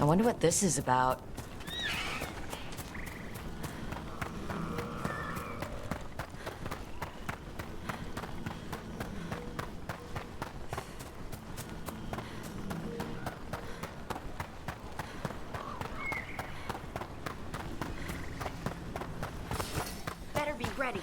I wonder what this is about. Better be ready.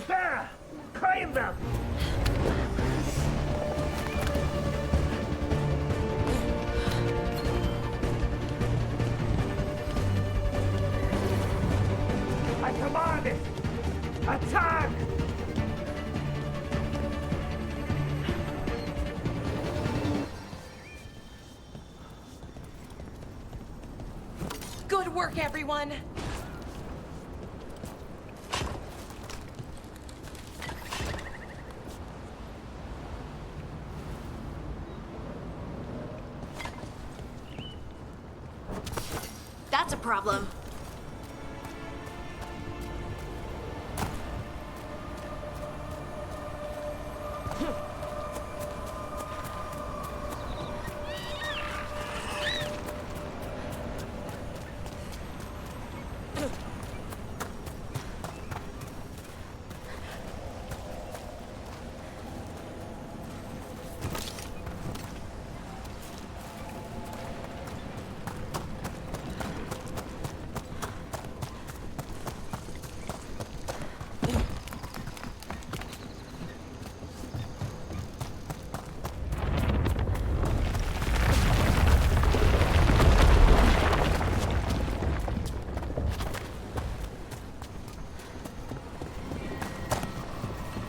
There! Claim them! I command it! Attack! Good work, everyone! That's a problem.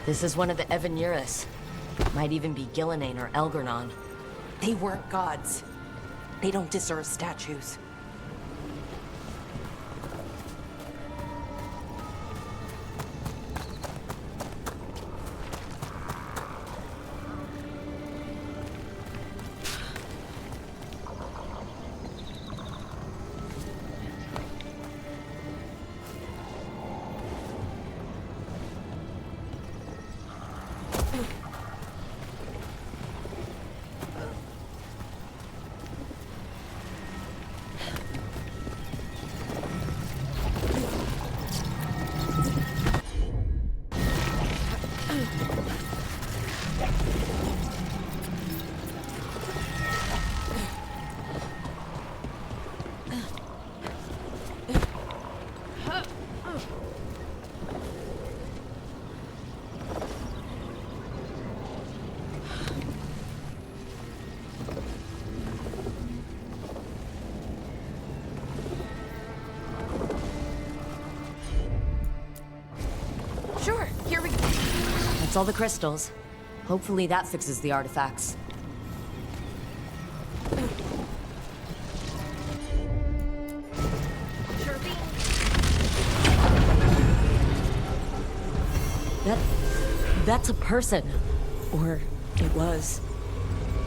This is one of the Evanuris. Might even be Gillenane or Elgernon. They weren't gods. They don't deserve statues. Sure, here we go. That's all the crystals. Hopefully that fixes the artifacts. Sure thing. That's a person. Or it was.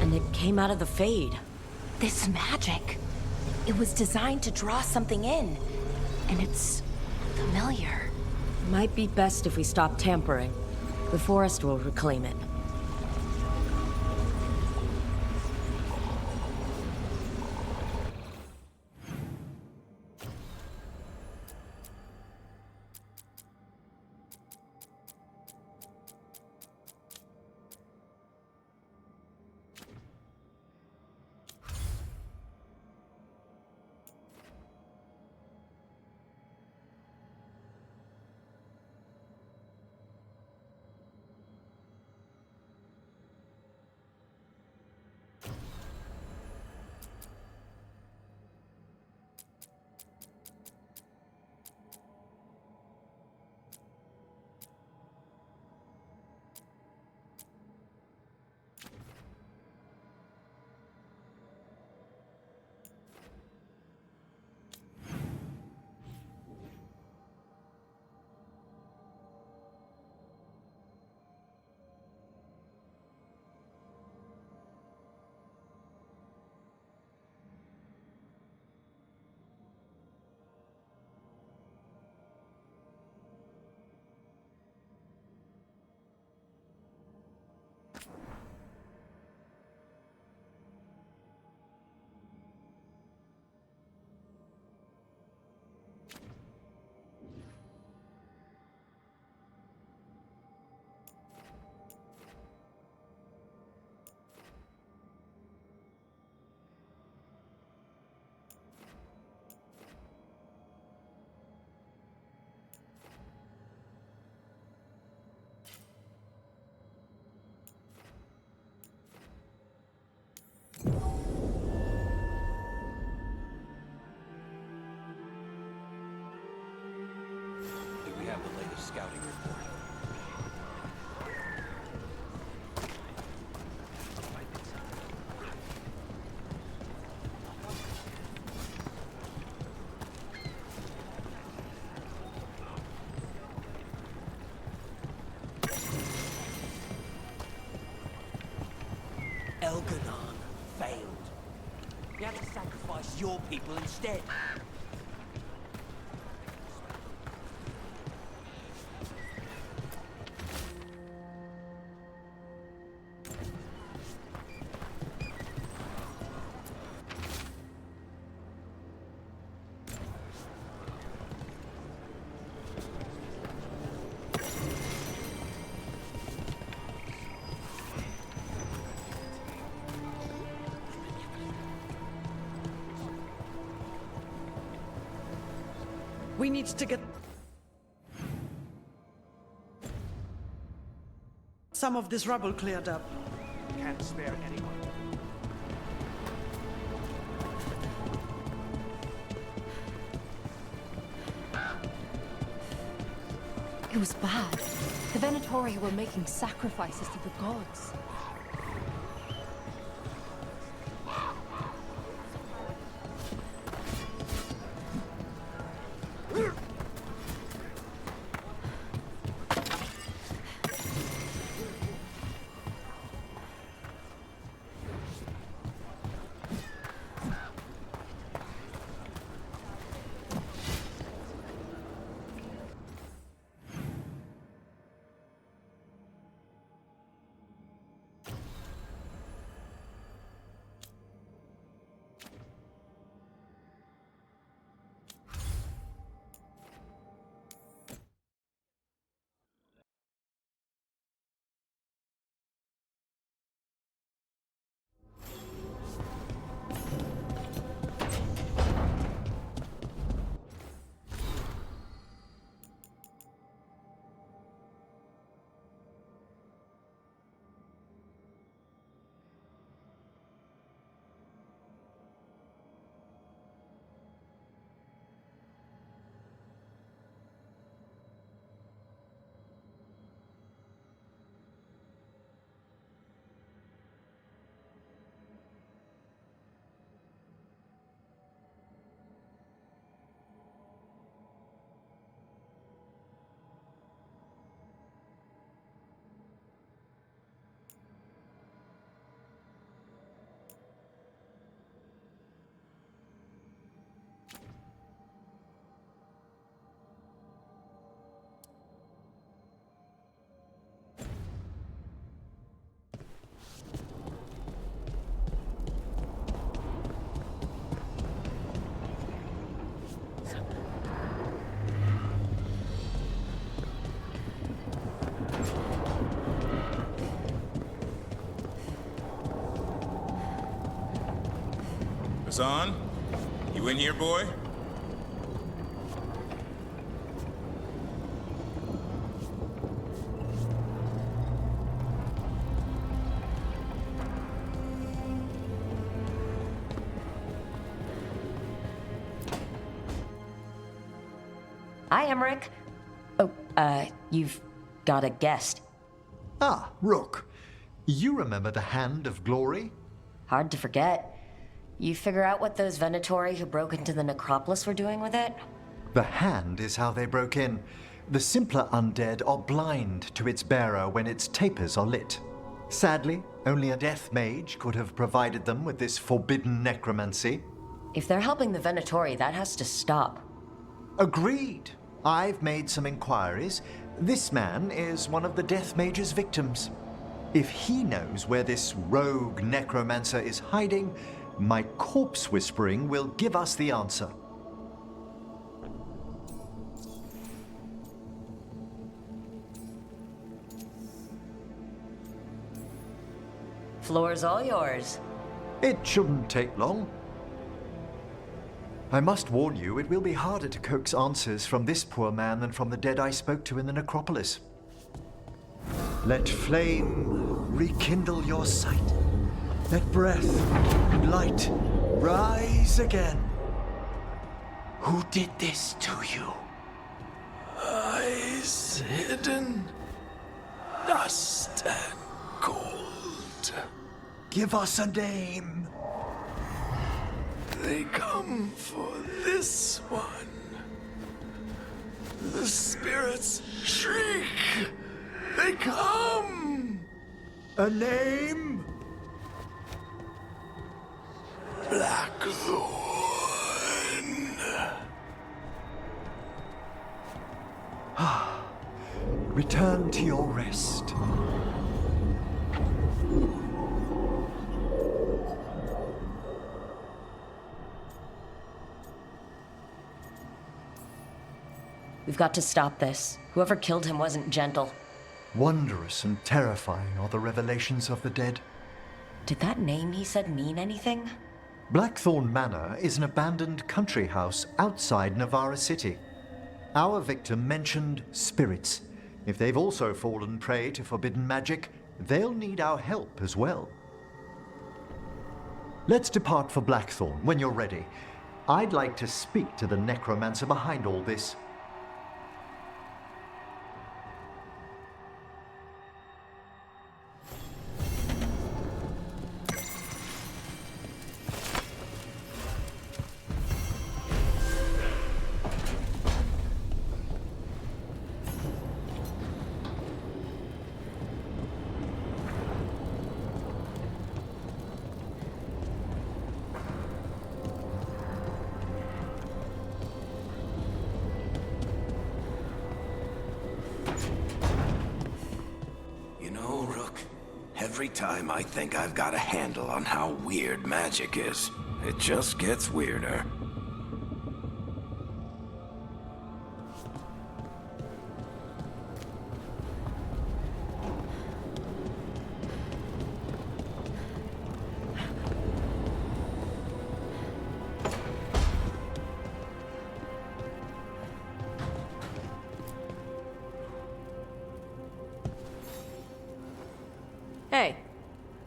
And it came out of the Fade. This magic. It was designed to draw something in. And it's familiar. Might be best if we stop tampering. The forest will reclaim it. scouting report. Elganon failed. You had to sacrifice your people instead. We need to get some of this rubble cleared up. Can't spare anyone. It was bad. The Venatori were making sacrifices to the gods. Hassan? You in here, boy? Hi, Emmerich. Oh, you've got a guest. Ah, Rook. You remember the Hand of Glory? Hard to forget. You figure out what those Venatori who broke into the necropolis were doing with it? The Hand is how they broke in. The simpler undead are blind to its bearer when its tapers are lit. Sadly, only a death mage could have provided them with this forbidden necromancy. If they're helping the Venatori, that has to stop. Agreed. I've made some inquiries. This man is one of the death mage's victims. If he knows where this rogue necromancer is hiding, my corpse whispering will give us the answer. Floor's all yours. It shouldn't take long. I must warn you, it will be harder to coax answers from this poor man than from the dead I spoke to in the necropolis. Let flame rekindle your sight. Let breath and light rise again. Who did this to you? I lies hidden, dust and cold. Give us a name. They come for this one. The spirits shriek. They come. A name? Blackthorn. Return to your rest. We've got to stop this. Whoever killed him wasn't gentle. Wondrous and terrifying are the revelations of the dead. Did that name he said mean anything? Blackthorn Manor is an abandoned country house outside Navarra City. Our victim mentioned spirits. If they've also fallen prey to forbidden magic, they'll need our help as well. Let's depart for Blackthorn when you're ready. I'd like to speak to the necromancer behind all this. Every time I think I've got a handle on how weird magic is, it just gets weirder. Hey,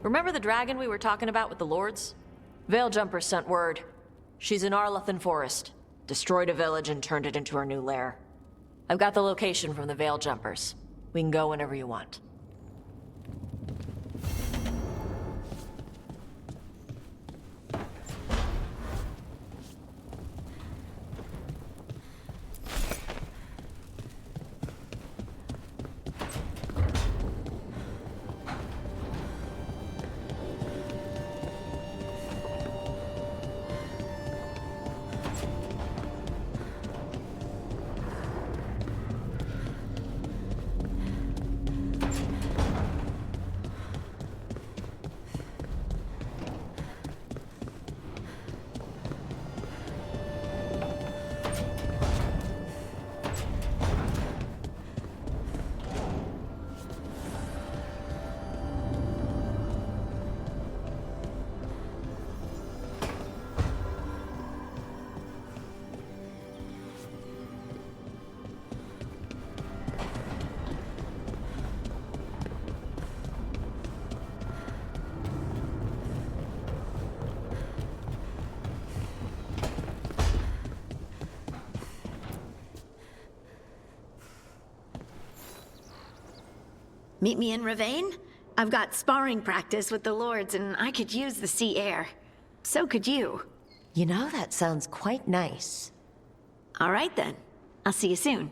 remember the dragon we were talking about with the lords? Veiljumpers sent word. She's in Arlethan Forest. Destroyed a village and turned it into her new lair. I've got the location from the Veiljumpers. We can go whenever you want. Meet me in Ravane? I've got sparring practice with the lords and I could use the sea air. So could you. You know, that sounds quite nice. All right then. I'll see you soon.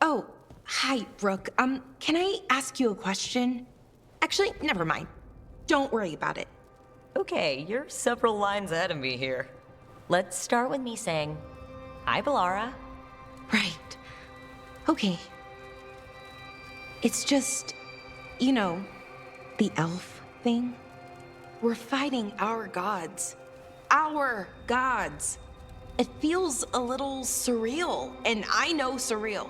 Oh, hi, Brooke. Can I ask you a question? Actually, never mind. Don't worry about it. Okay, you're several lines ahead of me here. Let's start with me saying, hi, Bellara. Right. Okay. It's just, you know, the elf thing. We're fighting our gods. Our gods. It feels a little surreal, and I know surreal.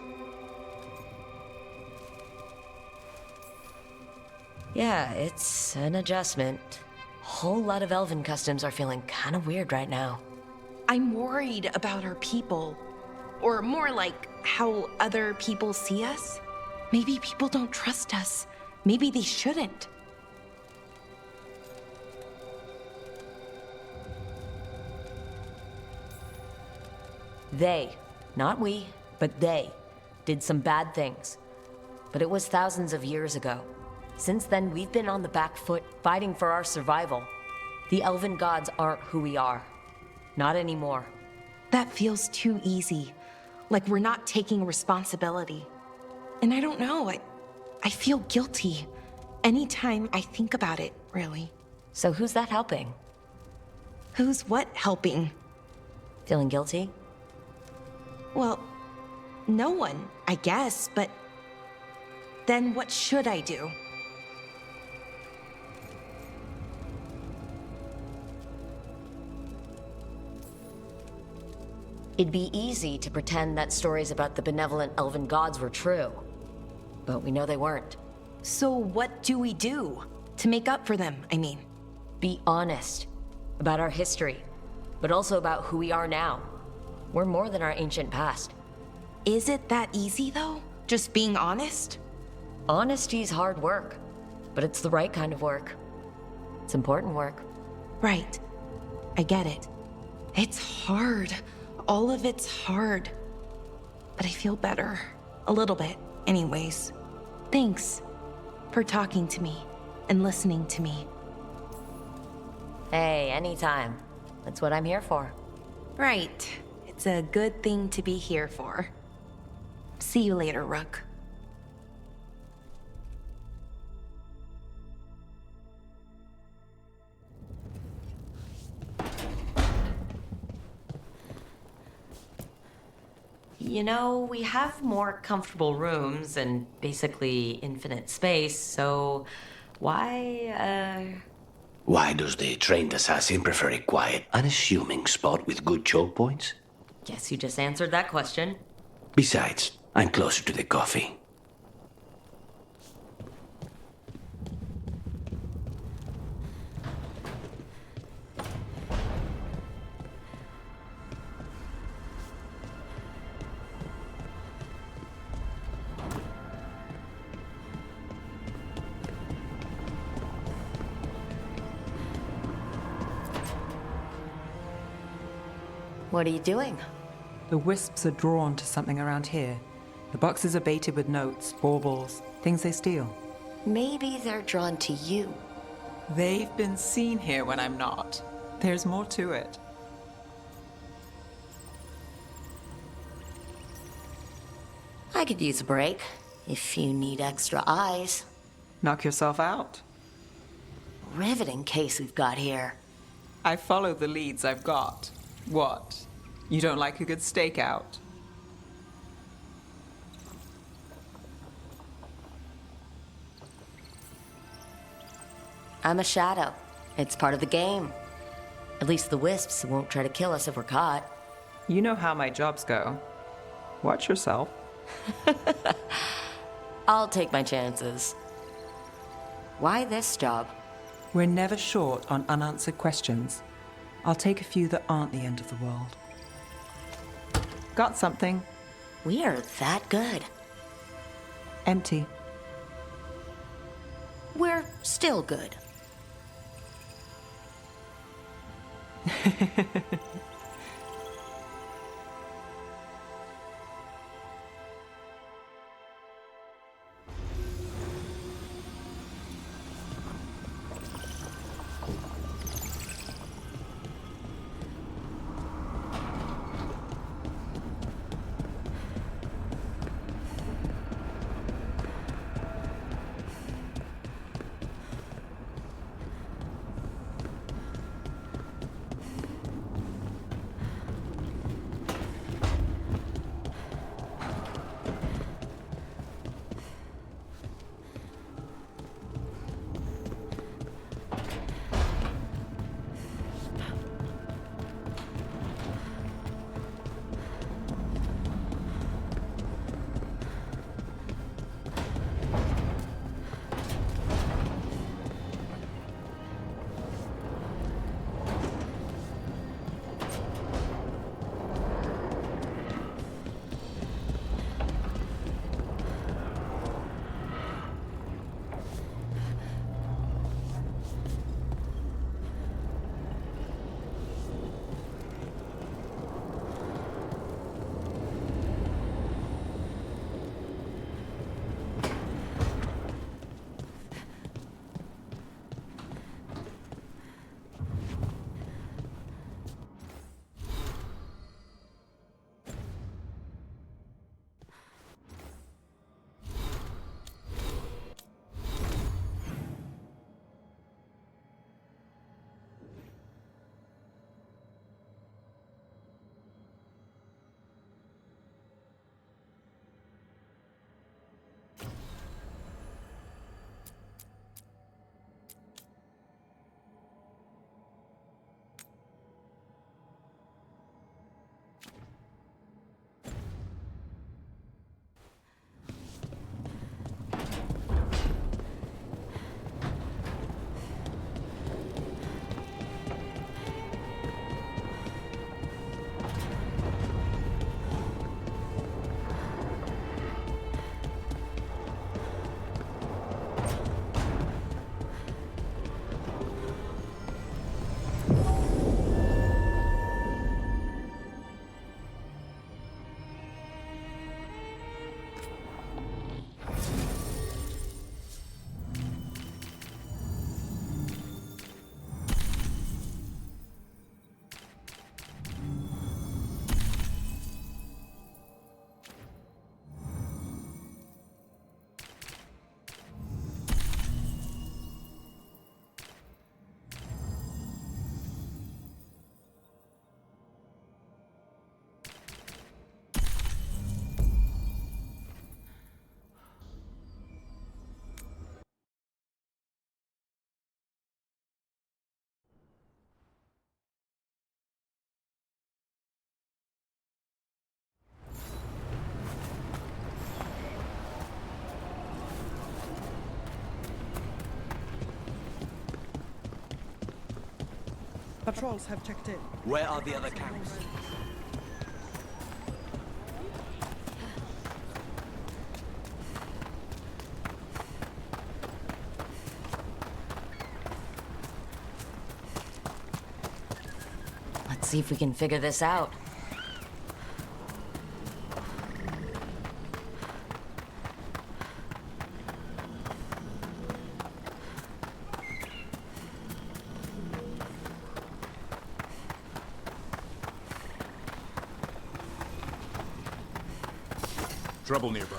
Yeah, it's an adjustment. Whole lot of elven customs are feeling kind of weird right now. I'm worried about our people. Or more like how other people see us. Maybe people don't trust us. Maybe they shouldn't. They, not we, but they, did some bad things. But it was thousands of years ago. Since then, we've been on the back foot, fighting for our survival. The elven gods aren't who we are. Not anymore. That feels too easy. Like we're not taking responsibility. And I don't know, I feel guilty. Anytime I think about it, really. So who's that helping? Who's what helping? Feeling guilty? Well, no one, I guess, but then what should I do? It'd be easy to pretend that stories about the benevolent elven gods were true. But we know they weren't. So what do we do? To make up for them, I mean. Be honest about our history, but also about who we are now. We're more than our ancient past. Is it that easy, though? Just being honest? Honesty's hard work, but it's the right kind of work. It's important work. Right. I get it. It's hard. All of it's hard. But I feel better. A little bit, anyways. Thanks for talking to me and listening to me. Hey, anytime. That's what I'm here for. Right. It's a good thing to be here for. See you later, Rook. You know, we have more comfortable rooms and basically infinite space, so why, Why does the trained assassin prefer a quiet, unassuming spot with good choke points? Guess you just answered that question. Besides, I'm closer to the coffee. What are you doing? The wisps are drawn to something around here. The boxes are baited with notes, baubles, things they steal. Maybe they're drawn to you. They've been seen here when I'm not. There's more to it. I could use a break, if you need extra eyes. Knock yourself out. Riveting case we've got here. I follow the leads I've got. What? You don't like a good stakeout? I'm a shadow. It's part of the game. At least the wisps won't try to kill us if we're caught. You know how my jobs go. Watch yourself. I'll take my chances. Why this job? We're never short on unanswered questions. I'll take a few that aren't the end of the world. Got something. We are that good. Empty. We're still good. Patrols have checked in. Where are the other camps? Let's see if we can figure this out. Trouble nearby.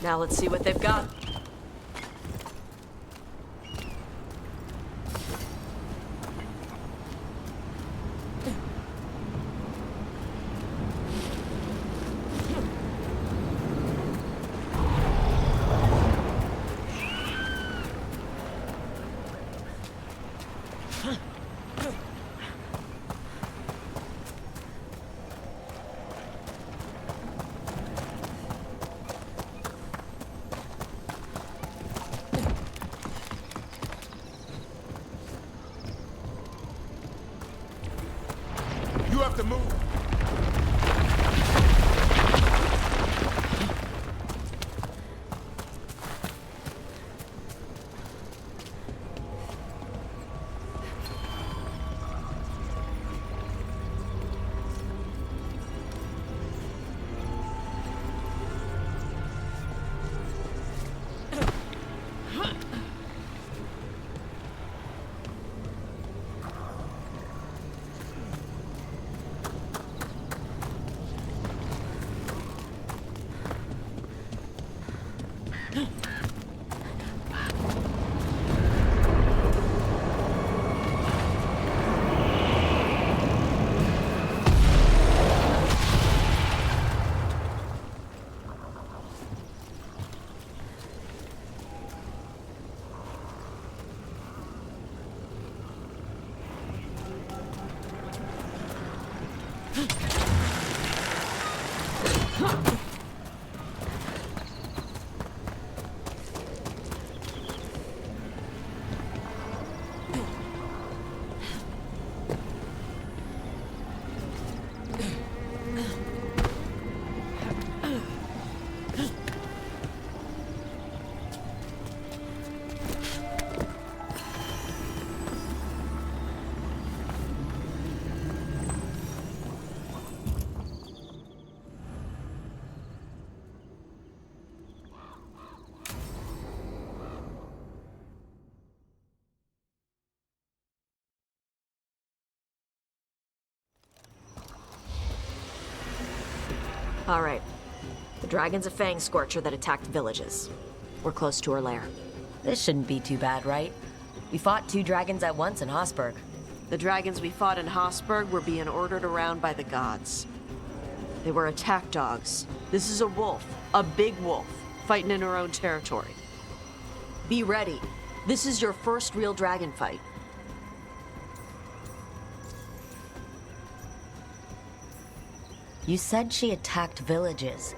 Now let's see what they've got. You have to move. All right. The dragon's a Fangscorcher that attacked villages. We're close to her lair. This shouldn't be too bad, right? We fought 2 dragons at once in Hosberg. The dragons we fought in Hosberg were being ordered around by the gods. They were attack dogs. This is a wolf, a big wolf, fighting in her own territory. Be ready. This is your first real dragon fight. You said she attacked villages.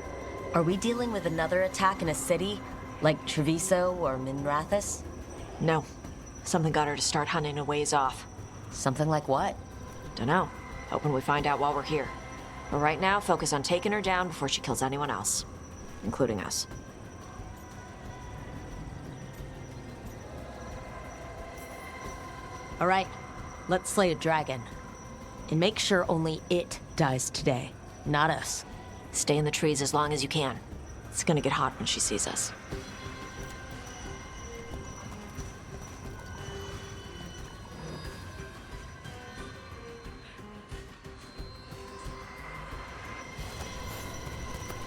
Are we dealing with another attack in a city, like Treviso or Minrathous? No. Something got her to start hunting a ways off. Something like what? Dunno. Hoping we find out while we're here. But right now, focus on taking her down before she kills anyone else. Including us. All right, let's slay a dragon. And make sure only it dies today, not us. Stay in the trees as long as you can. It's gonna get hot when she sees us.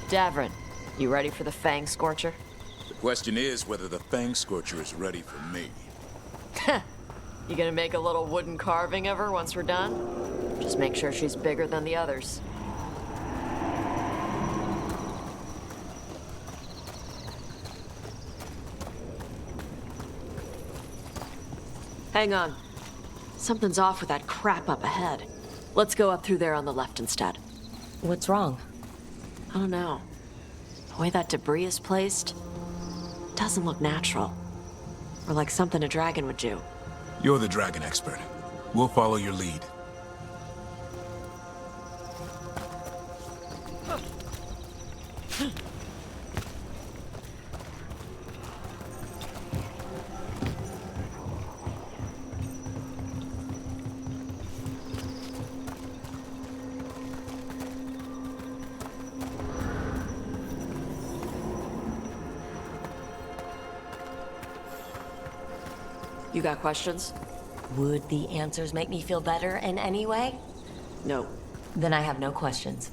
Davrin, you ready for the Fangscorcher? The question is whether the Fangscorcher is ready for me. You gonna make a little wooden carving of her once we're done? Just make sure she's bigger than the others. Hang on. Something's off with that crap up ahead. Let's go up through there on the left instead. What's wrong? I don't know. The way that debris is placed doesn't look natural. Or like something a dragon would do. You're the dragon expert. We'll follow your lead. You got questions? Would the answers make me feel better in any way? No. Then I have no questions.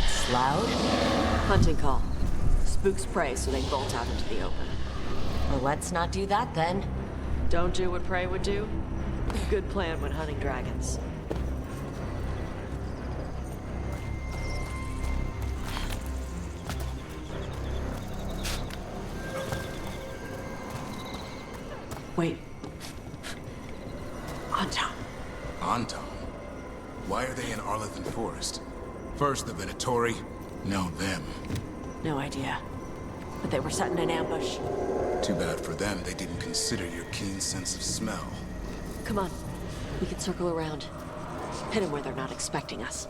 It's loud? Hunting call. Spooks prey so they bolt out into the open. Well, let's not do that then. Don't do what prey would do? Good plan when hunting dragons. Wait. Anton. Anton? Why are they in Arlethan Forest? First the Venatori, now them. No idea. But they were setting an ambush. Too bad for them they didn't consider your keen sense of smell. Come on. We can circle around. Hit them where they're not expecting us.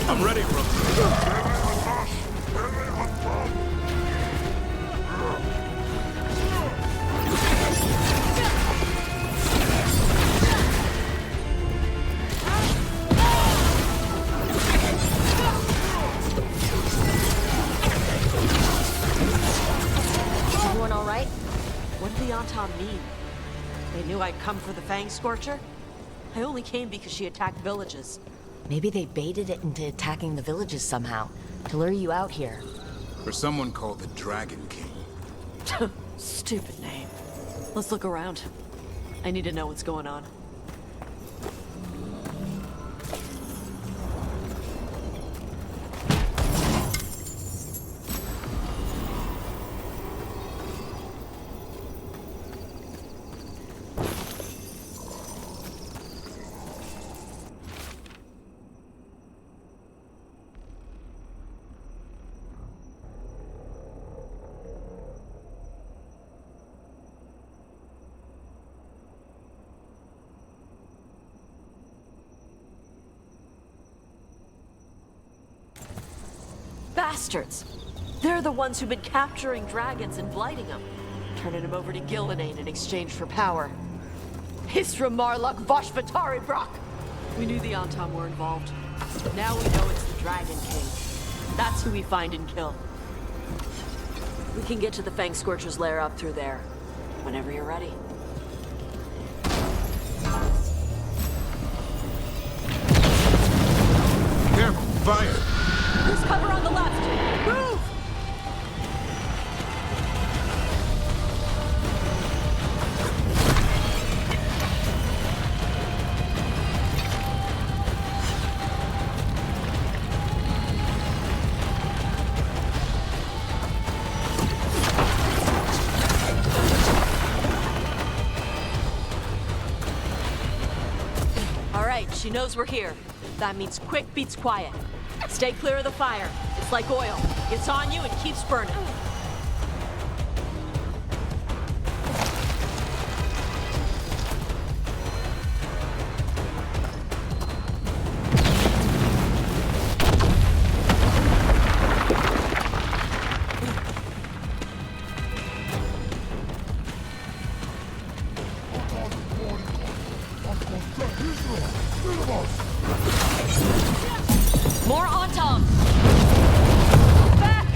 I'm ready, bro. Everyone all right? What did the Anton mean? They knew I'd come for the Fangscorcher? I only came because she attacked villages. Maybe they baited it into attacking the villages somehow, to lure you out here. For someone called the Dragon King. Stupid name. Let's look around. I need to know what's going on. Bastards! They're the ones who've been capturing dragons and blighting them, turning them over to Gildanane in exchange for power. Hisra Marluk Voshvatari Brock! We knew the Anton were involved. Now we know it's the Dragon King. That's who we find and kill. We can get to the Fangscorcher's lair up through there, whenever you're ready. fire! There's cover on the left! Move! All right, she knows we're here. That means quick beats quiet. Stay clear of the fire. It's like oil. It's on you and keeps burning. More on Tom. Back!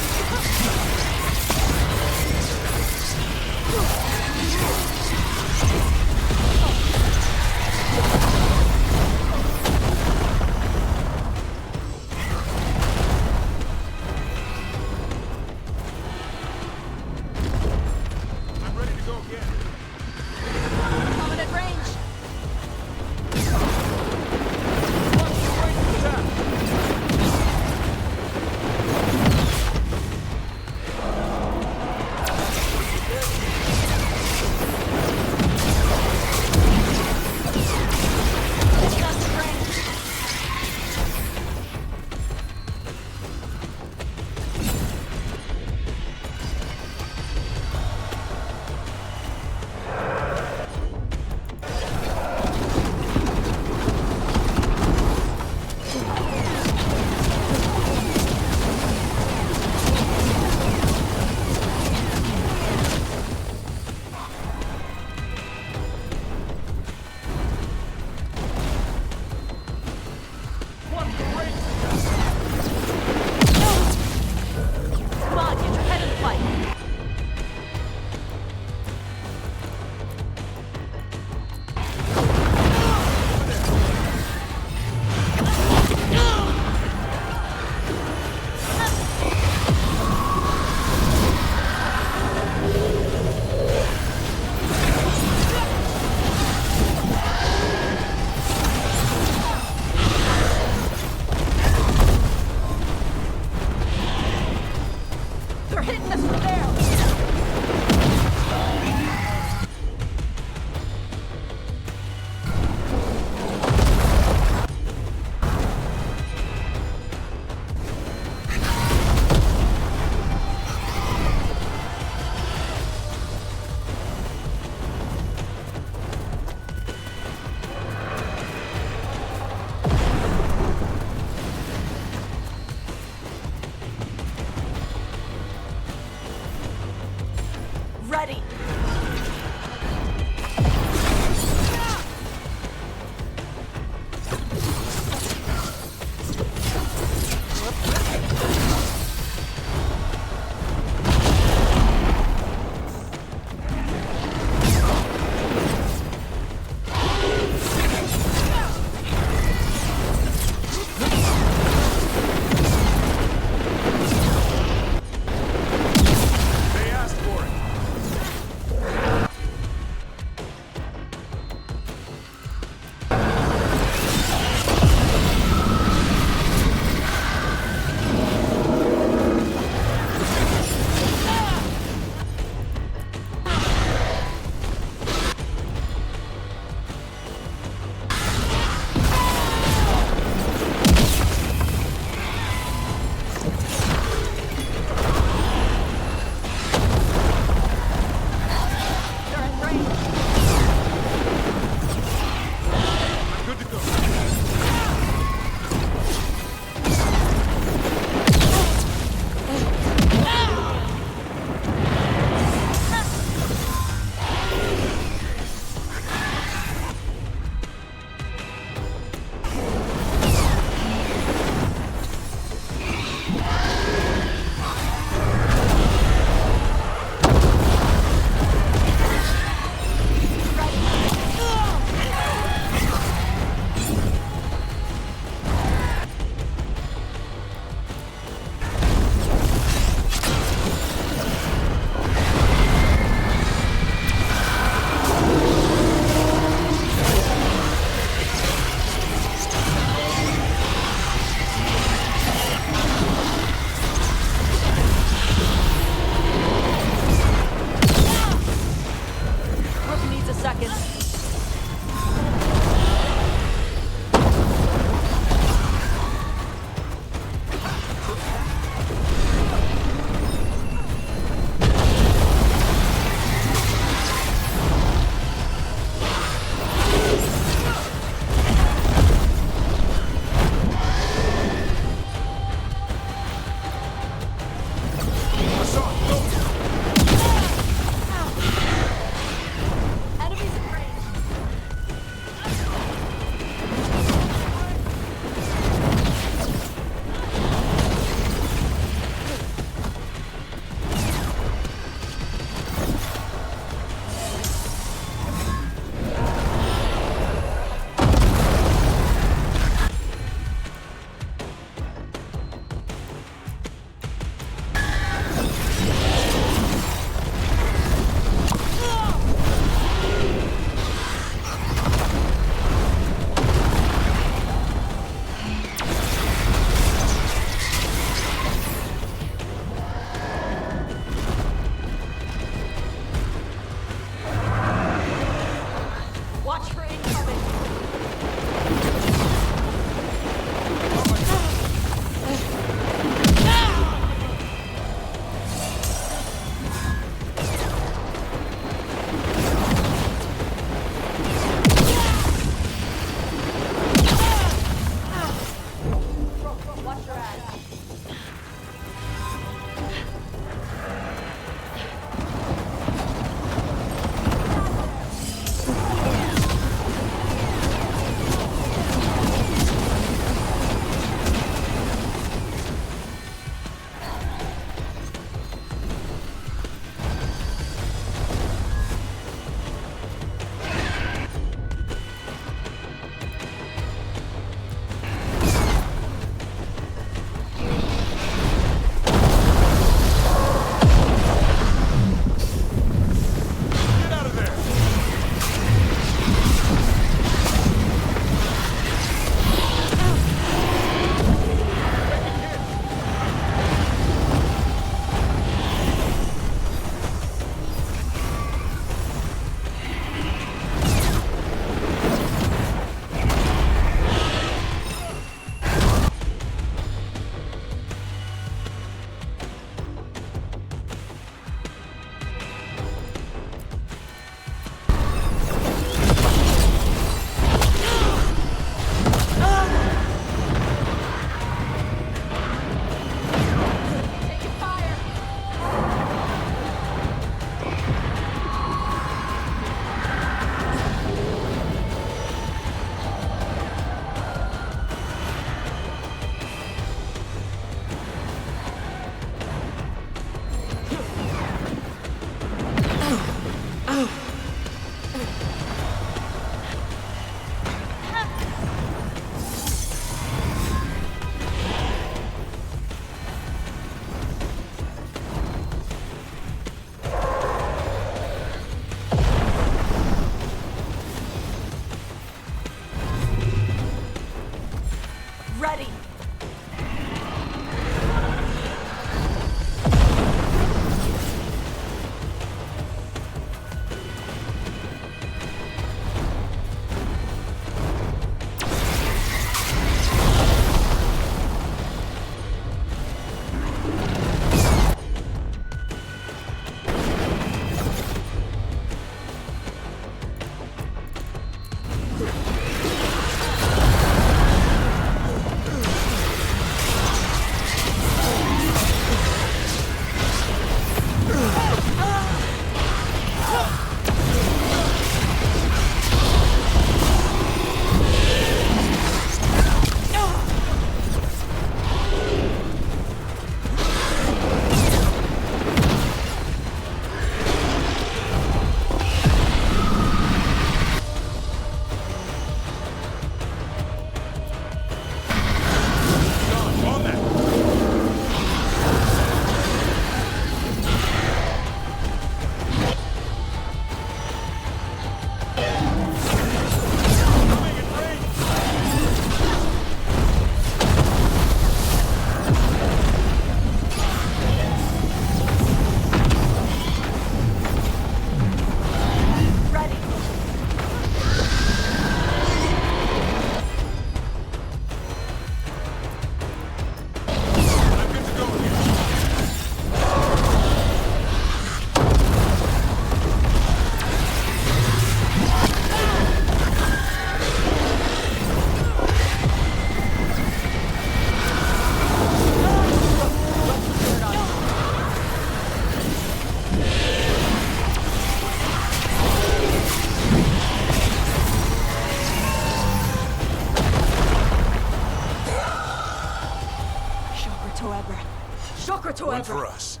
secrets, One however. for us.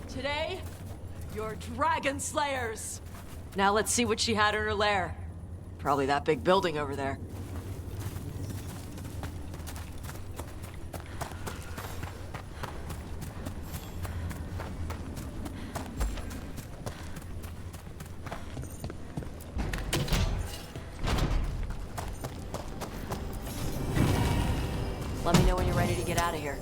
Today, you're dragon slayers. Now let's see what she had in her lair. Probably that big building over there. Let me know when you're ready to get out of here.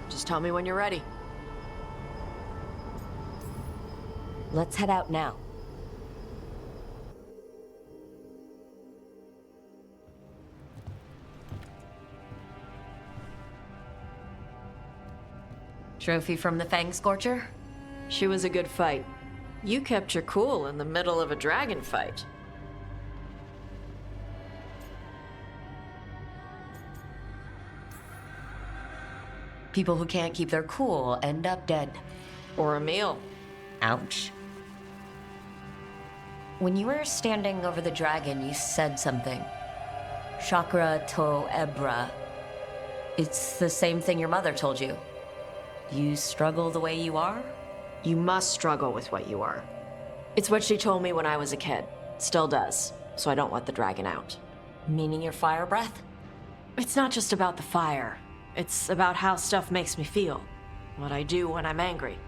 Just tell me when you're ready. Let's head out now. Trophy from the Fangscorcher? She was a good fight. You kept your cool in the middle of a dragon fight. People who can't keep their cool end up dead. Or a meal. Ouch. When you were standing over the dragon, you said something. Chakra to Ebra. It's the same thing your mother told you. You struggle the way you are? You must struggle with what you are. It's what she told me when I was a kid. Still does, so I don't let the dragon out. Meaning your fire breath? It's not just about the fire. It's about how stuff makes me feel. What I do when I'm angry.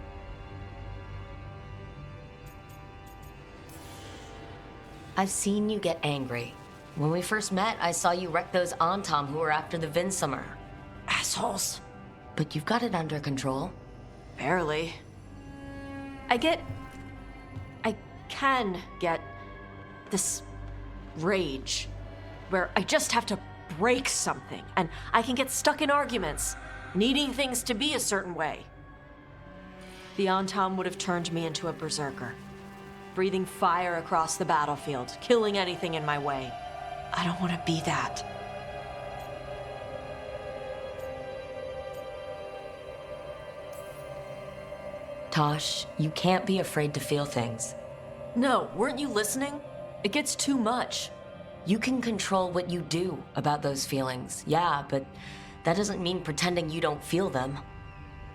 I've seen you get angry. When we first met, I saw you wreck those Antam who were after the Vinsummer. Assholes. But you've got it under control. Barely. I can get this rage where I just have to break something and I can get stuck in arguments, needing things to be a certain way. The Antam would have turned me into a berserker, breathing fire across the battlefield, killing anything in my way. I don't want to be that. Tosh, you can't be afraid to feel things. No, weren't you listening? It gets too much. You can control what you do about those feelings, yeah, but that doesn't mean pretending you don't feel them.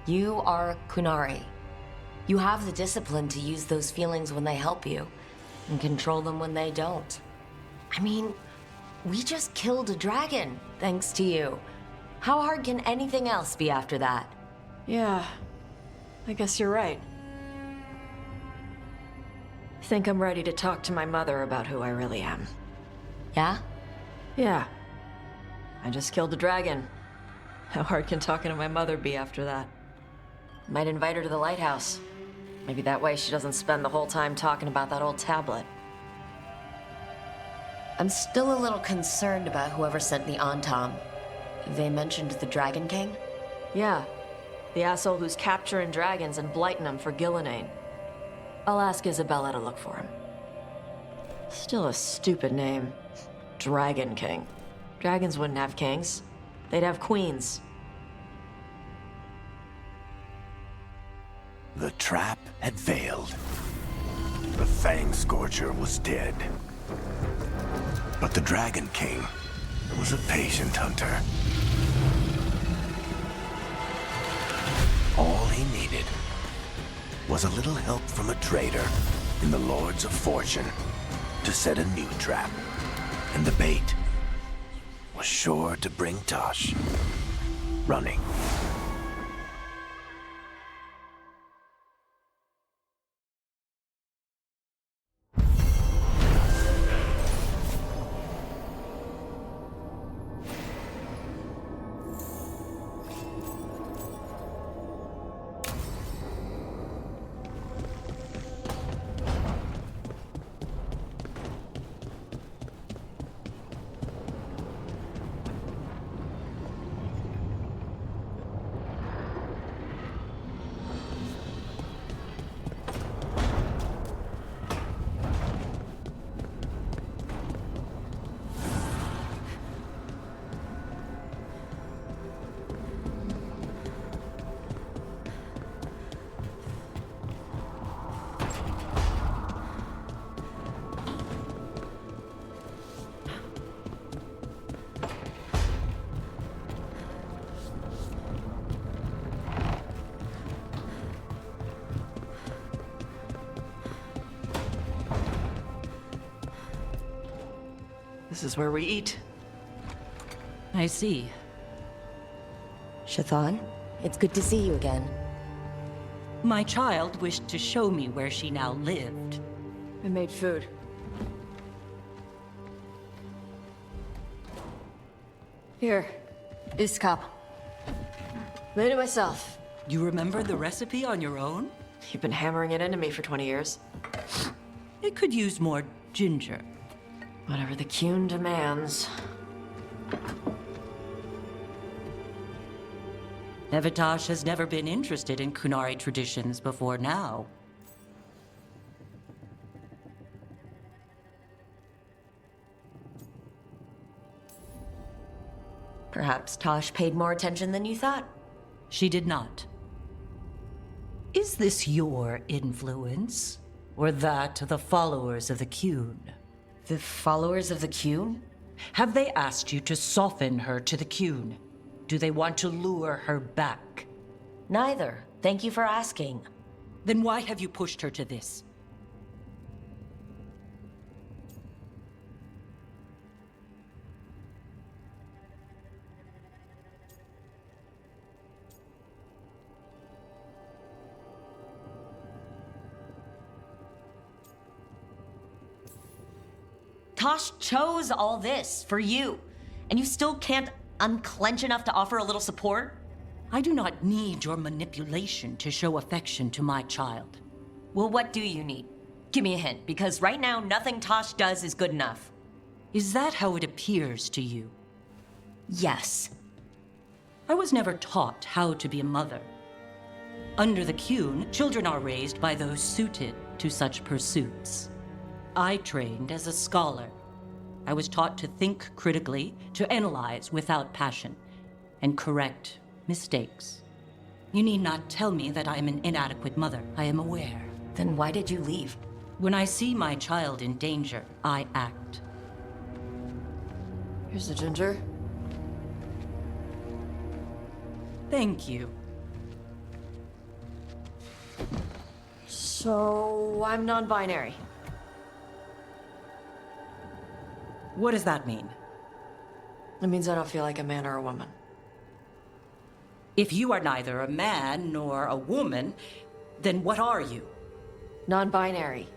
You are Kunari. You have the discipline to use those feelings when they help you, and control them when they don't. I mean, we just killed a dragon, thanks to you. How hard can anything else be after that? Yeah, I guess you're right. I think I'm ready to talk to my mother about who I really am. Yeah? Yeah. I just killed a dragon. How hard can talking to my mother be after that? Might invite her to the lighthouse. Maybe that way she doesn't spend the whole time talking about that old tablet. I'm still a little concerned about whoever sent the Antam. They mentioned the Dragon King? Yeah. The asshole who's capturing dragons and blighting them for Gillinane. I'll ask Isabella to look for him. Still a stupid name. Dragon King. Dragons wouldn't have kings. They'd have queens. The trap had failed. The Fangscorcher was dead. But the Dragon King was a patient hunter. All he needed was a little help from a trader in the Lords of Fortune to set a new trap. And the bait was sure to bring Tosh running. This is where we eat. I see. Shathan, it's good to see you again. My child wished to show me where she now lived. I made food. Here, this cup. Made it myself. You remember the recipe on your own? You've been hammering it into me for 20 years. It could use more ginger. Whatever the Qun demands. Evitash has never been interested in Kunari traditions before now. Perhaps Tosh paid more attention than you thought. She did not. Is this your influence? Or that of the followers of the Qun? The followers of the Qun? Have they asked you to soften her to the Qun? Do they want to lure her back? Neither. Thank you for asking. Then why have you pushed her to this? Tosh chose all this for you, and you still can't unclench enough to offer a little support? I do not need your manipulation to show affection to my child. Well, what do you need? Give me a hint, because right now, nothing Tosh does is good enough. Is that how it appears to you? Yes. I was never taught how to be a mother. Under the Qun, children are raised by those suited to such pursuits. I trained as a scholar. I was taught to think critically, to analyze without passion, and correct mistakes. You need not tell me that I am an inadequate mother. I am aware. Then why did you leave? When I see my child in danger, I act. Here's the ginger. Thank you. So, I'm non-binary. What does that mean? It means I don't feel like a man or a woman. If you are neither a man nor a woman, then what are you? Non-binary.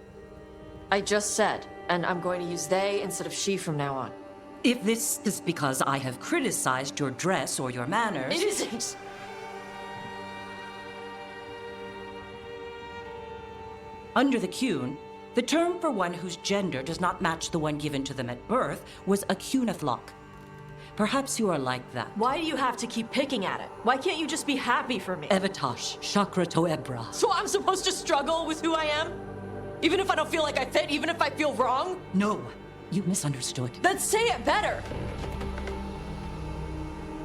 I just said, and I'm going to use they instead of she from now on. If this is because I have criticized your dress or your manners... It isn't! Under the Qun, the term for one whose gender does not match the one given to them at birth was a Qunathlok. Perhaps you are like that. Why do you have to keep picking at it? Why can't you just be happy for me? Evitash, Chakra Toebra. So I'm supposed to struggle with who I am? Even if I don't feel like I fit, even if I feel wrong? No, you misunderstood. Then say it better!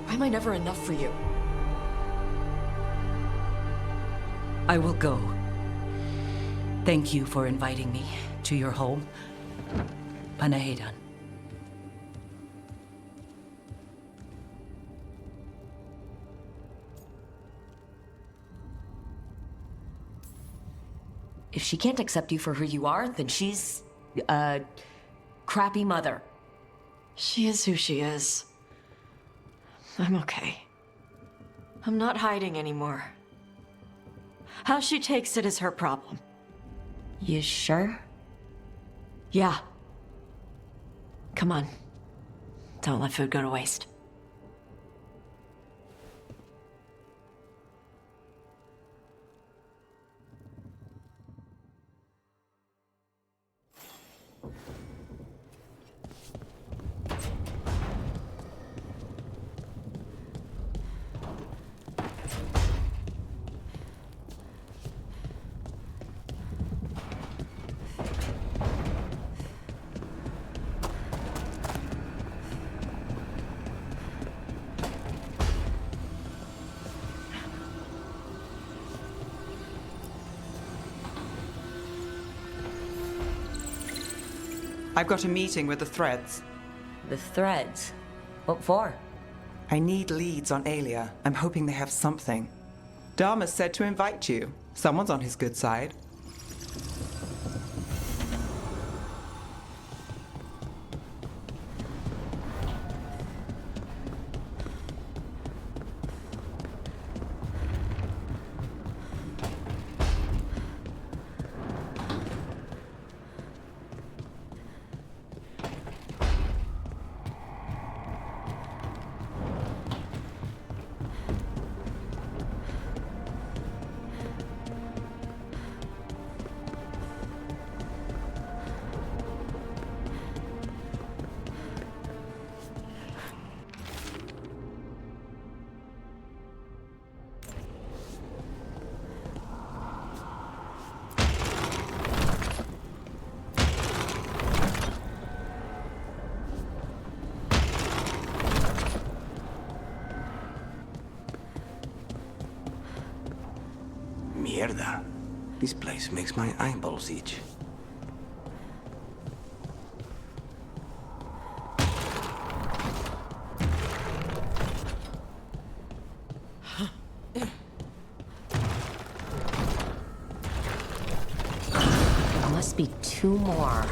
Why am I never enough for you? I will go. Thank you for inviting me to your home. Panahedan. If she can't accept you for who you are, then she's a crappy mother. She is who she is. I'm okay. I'm not hiding anymore. How she takes it is her problem. You sure? Yeah. Come on. Don't let food go to waste. I've got a meeting with the Threads. The Threads? What for? I need leads on Aelia. I'm hoping they have something. Dharma said to invite you. Someone's on his good side. Mierda. This place makes my eyeballs itch. Must be two more.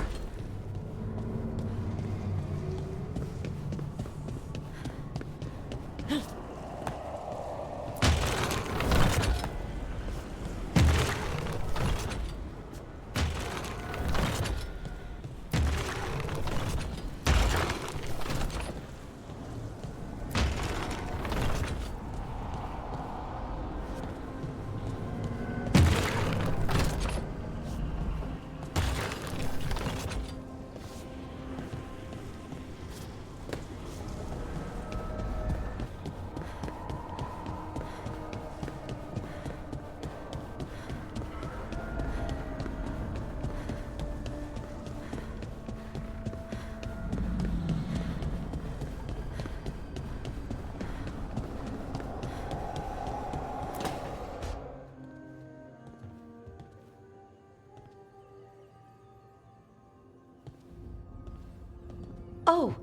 Oh,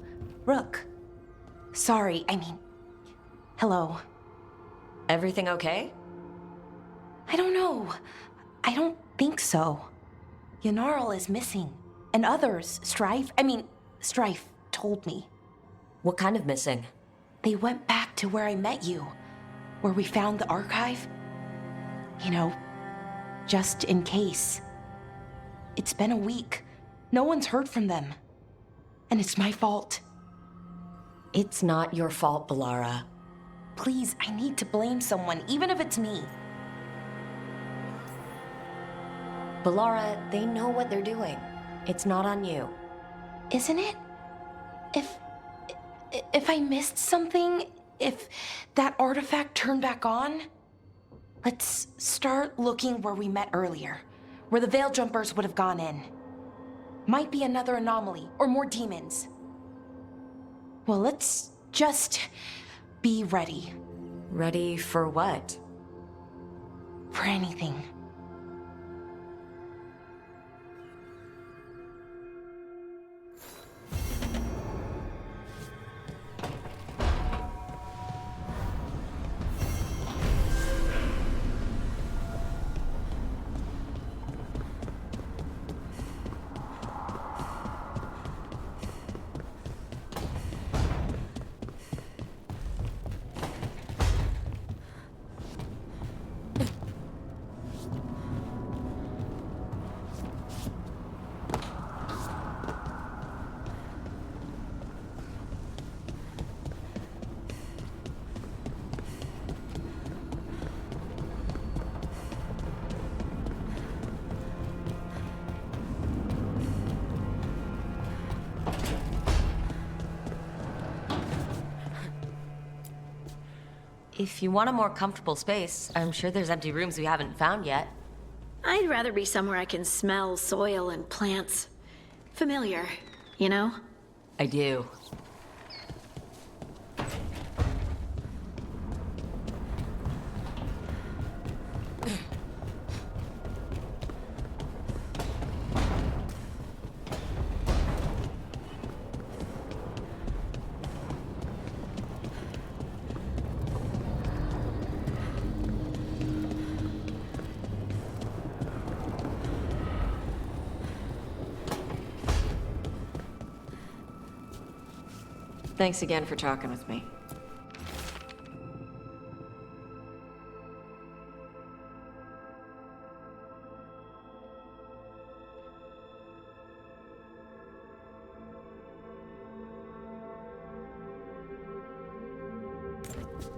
Rook. Sorry, hello. Everything okay? I don't know. I don't think so. Yanarl is missing. And others, Strife told me. What kind of missing? They went back to where I met you, where we found the archive. You know, just in case. It's been a week. No one's heard from them. And it's my fault. It's not your fault, Balara. Please, I need to blame someone, even if it's me. Balara, they know what they're doing. It's not on you. Isn't it? If I missed something, if that artifact turned back on, let's start looking where we met earlier, where the Veil Jumpers would have gone in. Might be another anomaly, or more demons. Well, let's just be ready. Ready for what? For anything. If you want a more comfortable space, I'm sure there's empty rooms we haven't found yet. I'd rather be somewhere I can smell soil and plants. Familiar, you know? I do. Thanks again for talking with me.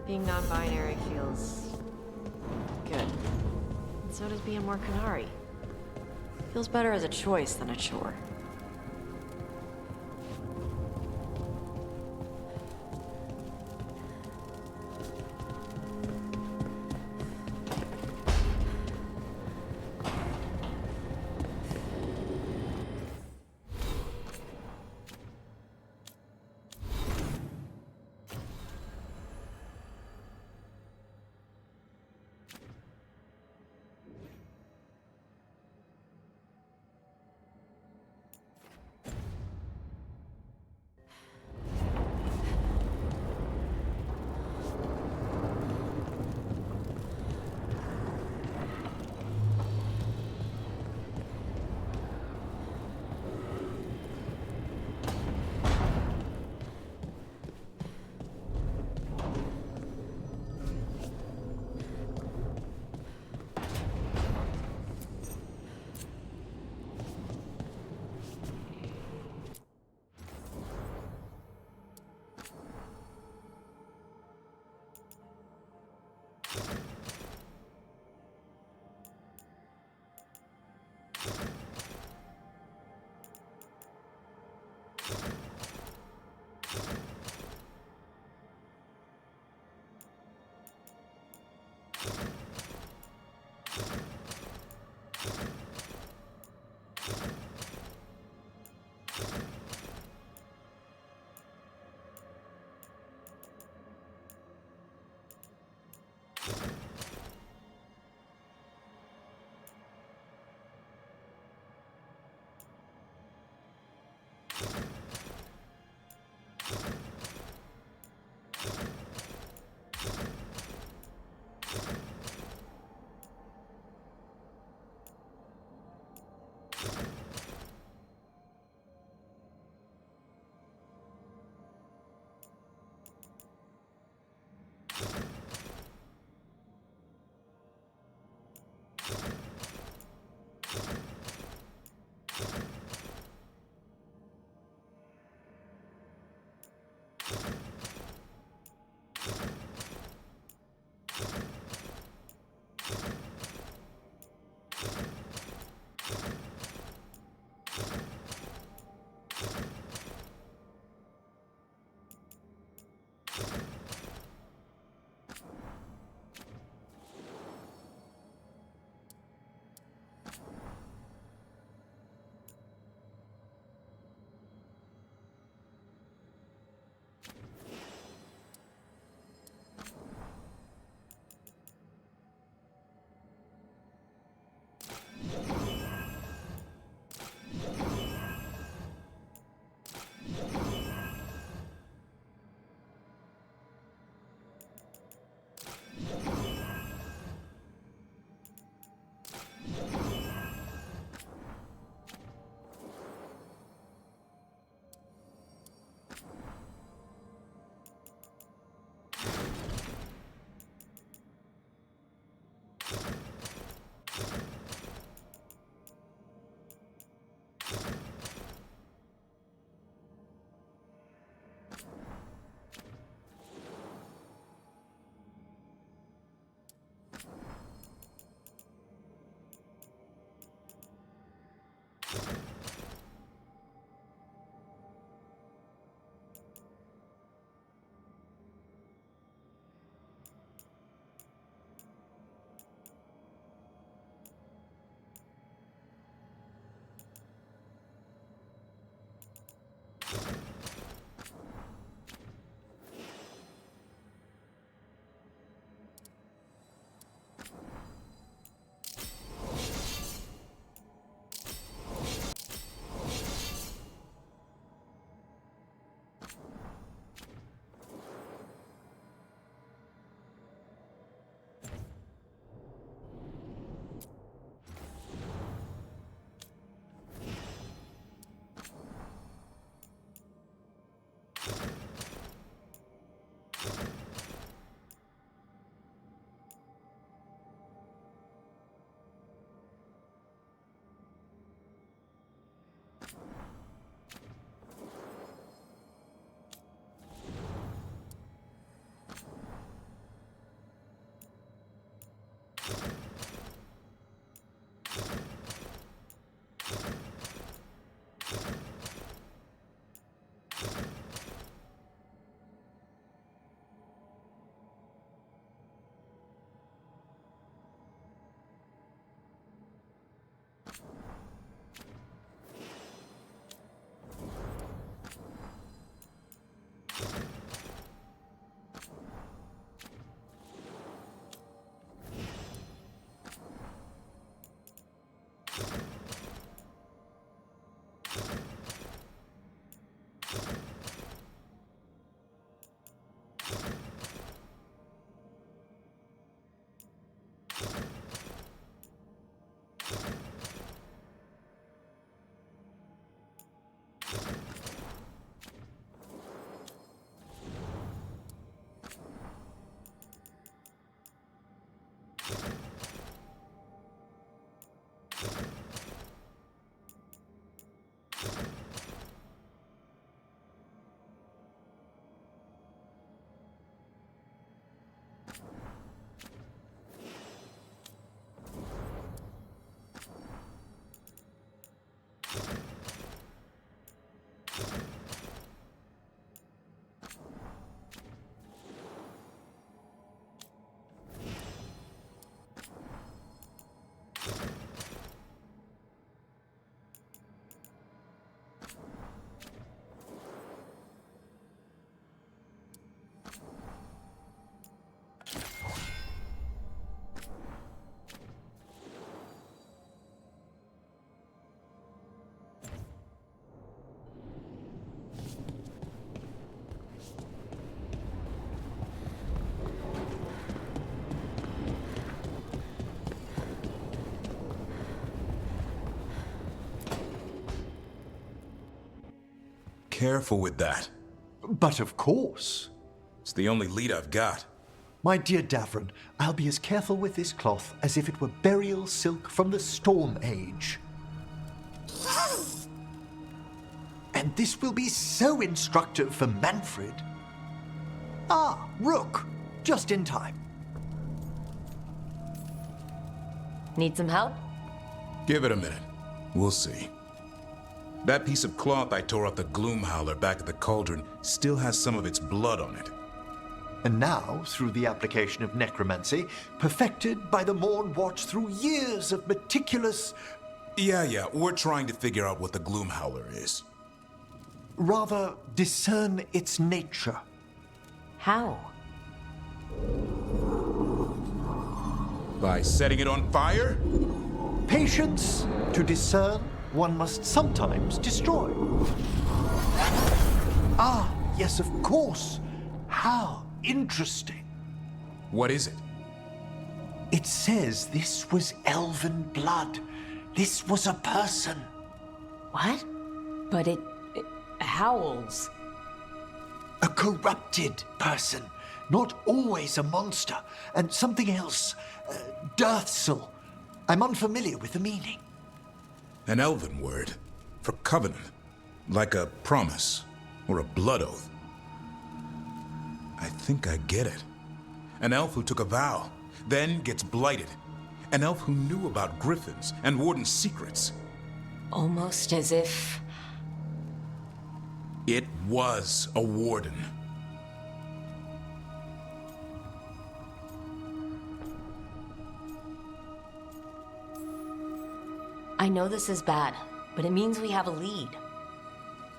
Being non-binary feels good. And so does being more Qunari. Feels better as a choice than a chore. careful with that. But of course. It's the only lead I've got. My dear Davron, I'll be as careful with this cloth as if it were burial silk from the Storm Age. And this will be so instructive for Manfred. Ah, Rook, just in time. Need some help? Give it a minute. We'll see. That piece of cloth I tore off the Gloom Howler back at the cauldron still has some of its blood on it. And now, through the application of necromancy, perfected by the Morn Watch through years of meticulous... Yeah, we're trying to figure out what the Gloom Howler is. Rather, discern its nature. How? By setting it on fire? Patience. To discern, one must sometimes destroy. Ah, yes, of course. How interesting. What is it? It says this was elven blood. This was a person. What? But it howls. A corrupted person. Not always a monster. And something else. Deathsel. I'm unfamiliar with the meaning. An elven word. For covenant. Like a promise. Or a blood oath. I think I get it. An elf who took a vow. Then gets blighted. An elf who knew about griffins and Warden's secrets. Almost as if... It was a warden. I know this is bad, but it means we have a lead.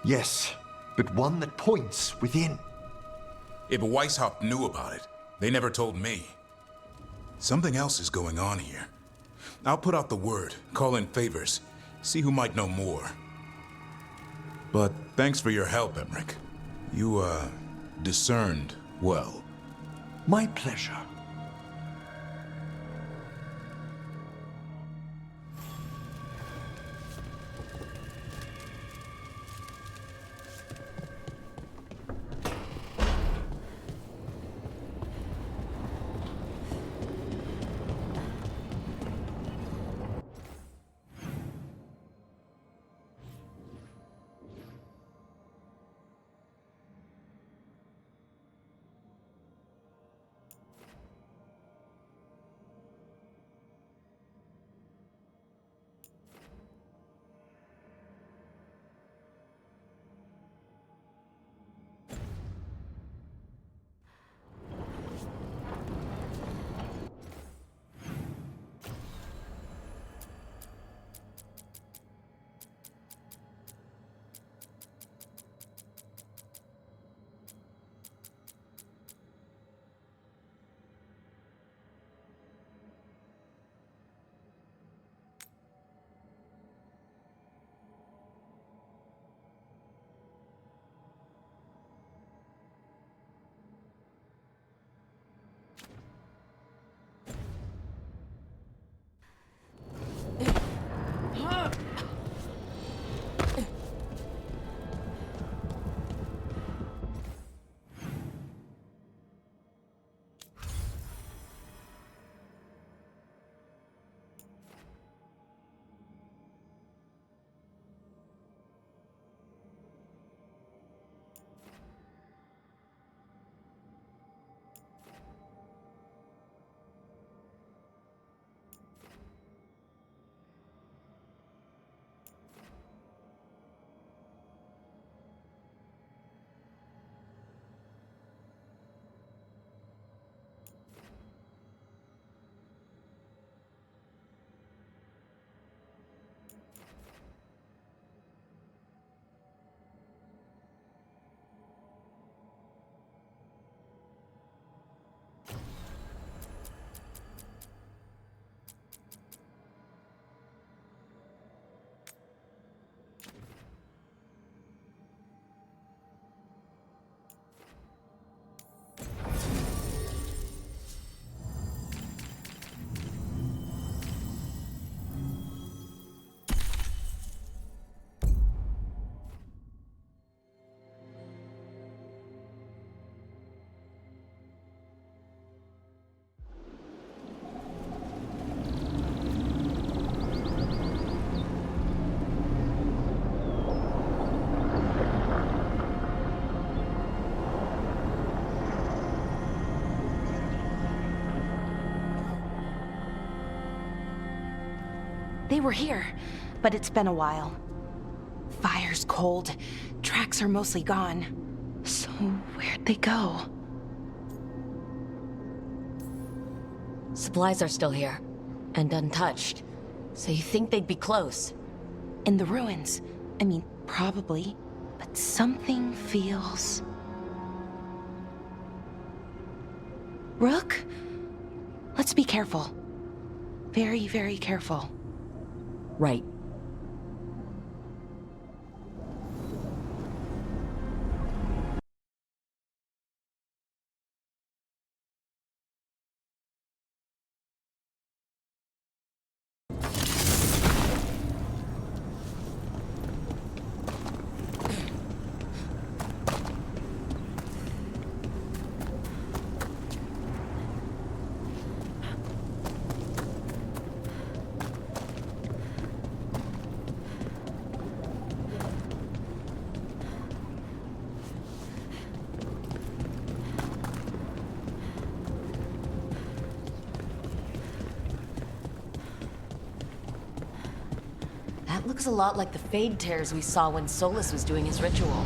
Yes, but one that points within. If Weishaupt knew about it, they never told me. Something else is going on here. I'll put out the word, call in favors, see who might know more. But thanks for your help, Emmerich. You, discerned well. My pleasure. They were here, but it's been a while. Fire's cold. Tracks are mostly gone. So where'd they go? Supplies are still here, and untouched. So you think they'd be close? In the ruins. I mean, probably. But something feels... Rook? Let's be careful. Very, very careful. Right. That looks a lot like the Fade tears we saw when Solus was doing his ritual.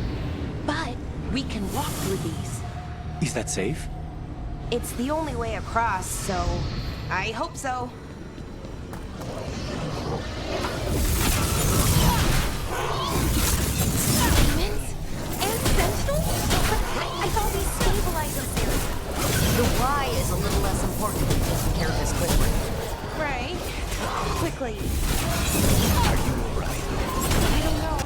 But we can walk through these. Is that safe? It's the only way across, so I hope so. Demons? And sentinels? I thought we stabilized this area. The why is a little less important than taking care of this quickly. Right. Quickly. Are you alright? I don't know.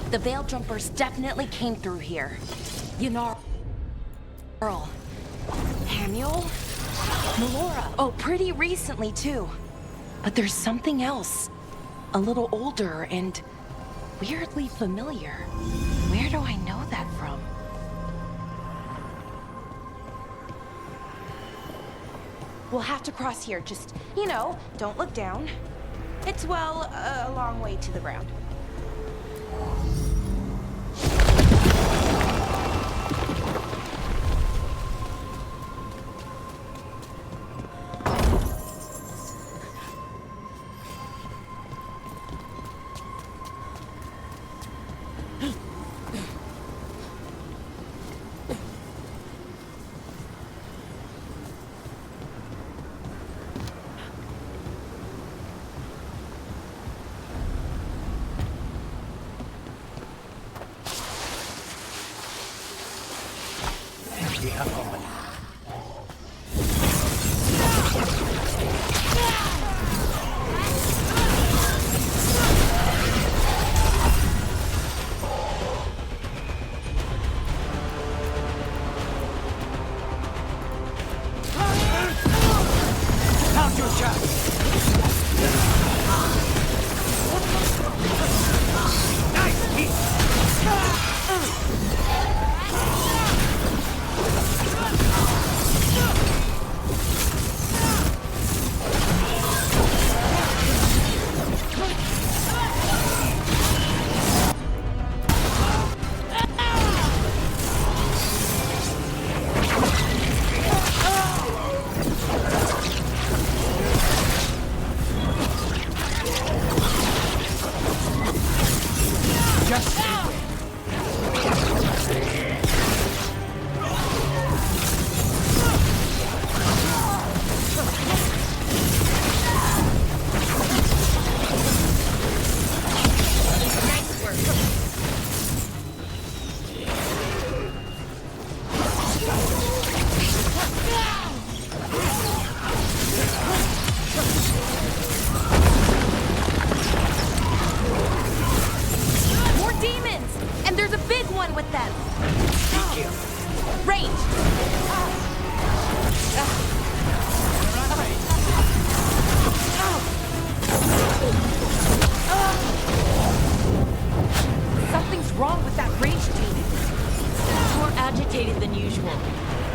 The Veil Jumpers definitely came through here. Earl, Hamiel, Melora. Oh, pretty recently too. But there's something else. A little older and weirdly familiar. Where do I know that from? We'll have to cross here. Just, don't look down. It's, well, a long way to the ground.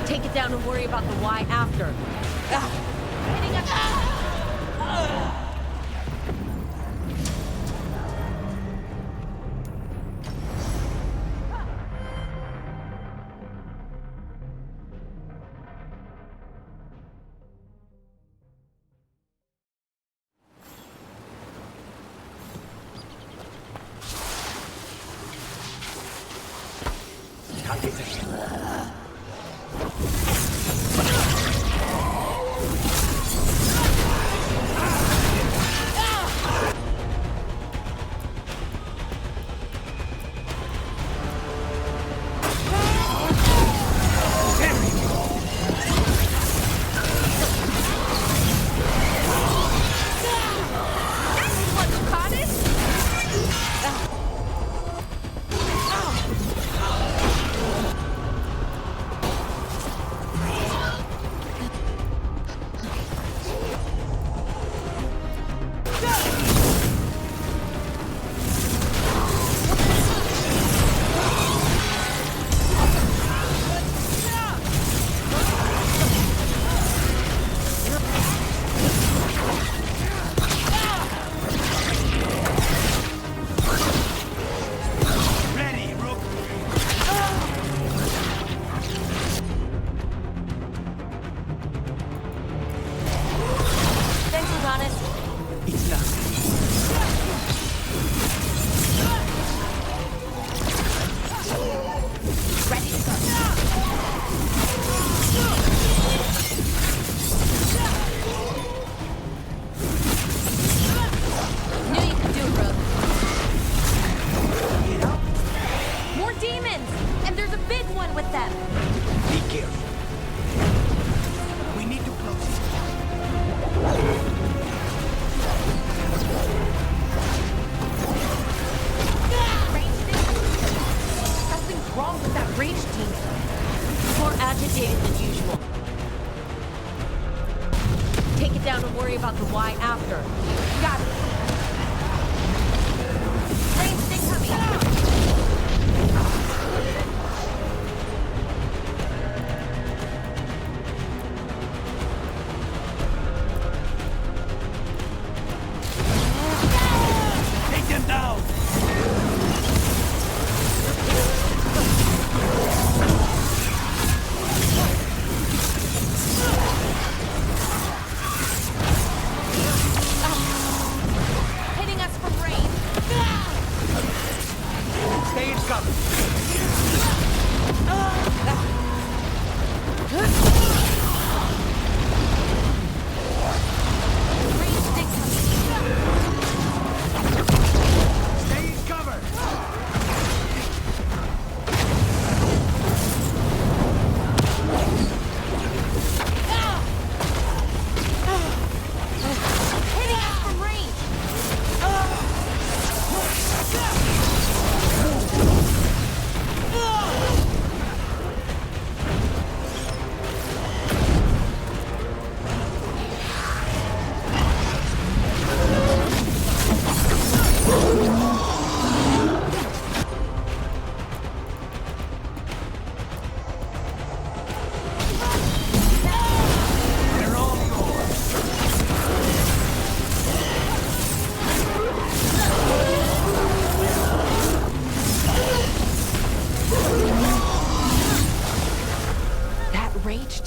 Take it down and worry about the why after. Hitting us.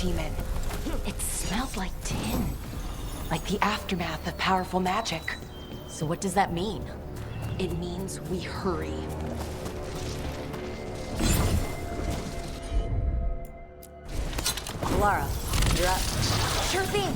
demon. It smelled like tin. Like the aftermath of powerful magic. So what does that mean? It means we hurry. Lara, you're up. Sure thing.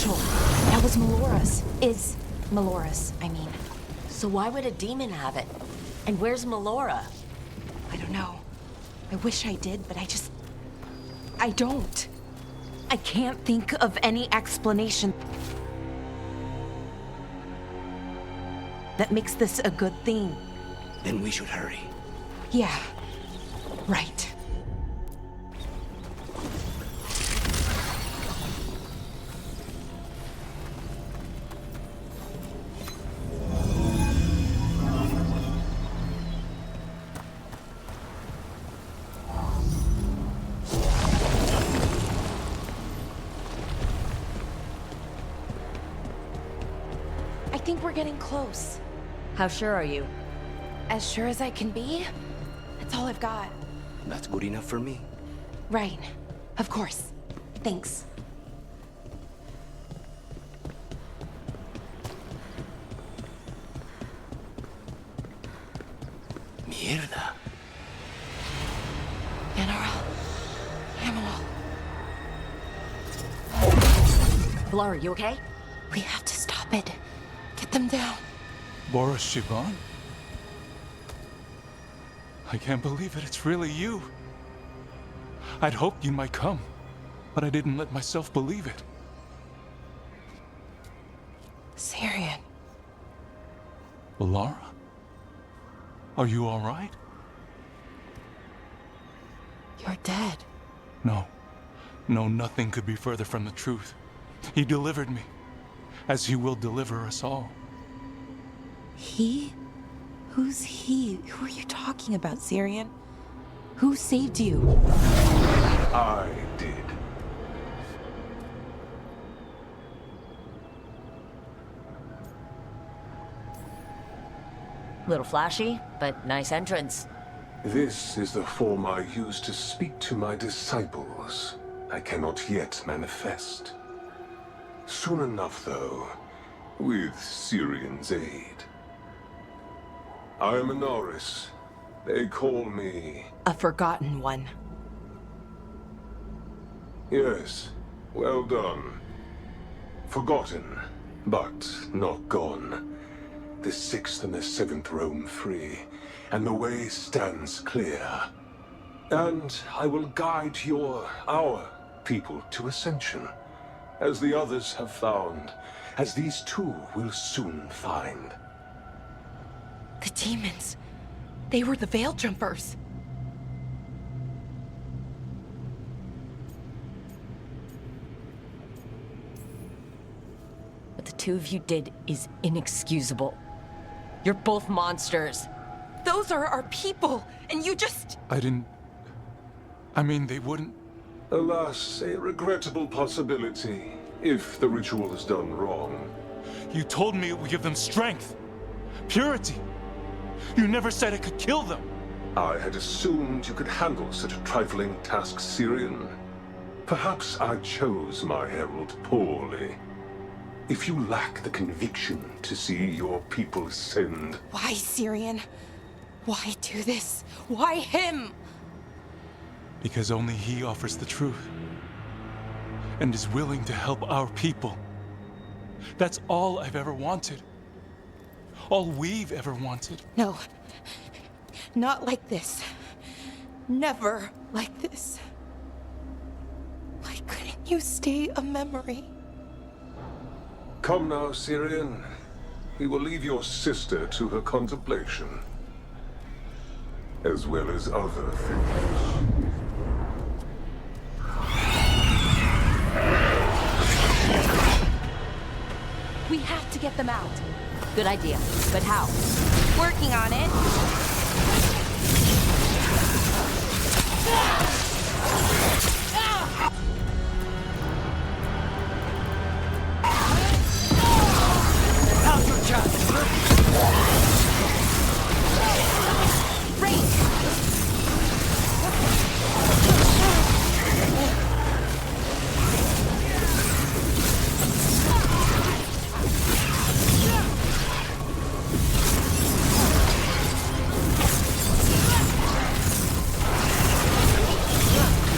Rachel. That was Melora's. Is Melora's, I mean. So why would a demon have it? And where's Melora? I don't know. I wish I did, but I don't. I can't think of any explanation that makes this a good thing. Then we should hurry. Yeah, right. I think we're getting close. How sure are you? As sure as I can be. That's all I've got. That's good enough for me. Right. Of course. Thanks. Mierda. General. Emerald. Valara, you okay? We have to stop it. Get them down. Boris Shivan? I can't believe it. It's really you. I'd hoped you might come, but I didn't let myself believe it. Syrian. Valara? Are you all right? You're dead. No. No, nothing could be further from the truth. He delivered me, as he will deliver us all. He? Who's he? Who are you talking about, Syrian? Who saved you? I did. Little flashy, but nice entrance. This is the form I use to speak to my disciples. I cannot yet manifest. Soon enough, though, with Syrian's aid. I am a Norris. They call me... A forgotten one. Yes, well done. Forgotten, but not gone. The 6th and the 7th roam free, and the way stands clear. And I will guide our people to ascension, as the others have found, as these two will soon find. The demons. They were the Veil Jumpers. What the two of you did is inexcusable. You're both monsters. Those are our people, and you just... I mean, they wouldn't... Alas, a regrettable possibility, if the ritual is done wrong. You told me it would give them strength, purity. You never said it could kill them. I had assumed you could handle such a trifling task, Syrian. Perhaps I chose my herald poorly. If you lack the conviction to see your people ascend... Why, Syrian? Why do this? Why him? Because only he offers the truth. And is willing to help our people. That's all I've ever wanted. All we've ever wanted. No. Not like this. Never like this. Why couldn't you stay a memory? Come now, Syrian. We will leave your sister to her contemplation. As well as other things. We have to get them out. Good idea. But how? Working on it. How's your chance?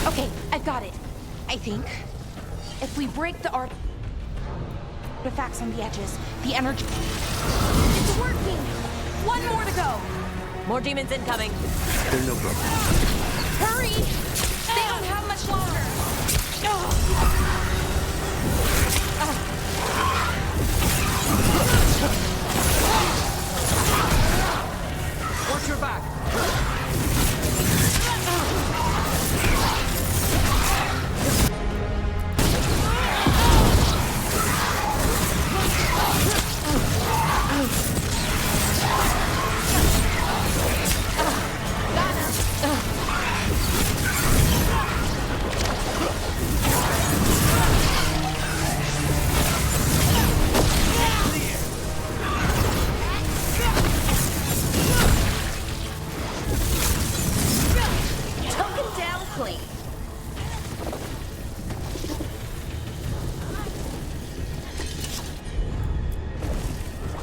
Okay, I've got it. I think. If we break the art... Artifacts on the edges. The energy. It's working! One more to go! More demons incoming. They're no problem. Hurry! They don't have much longer! Watch your back!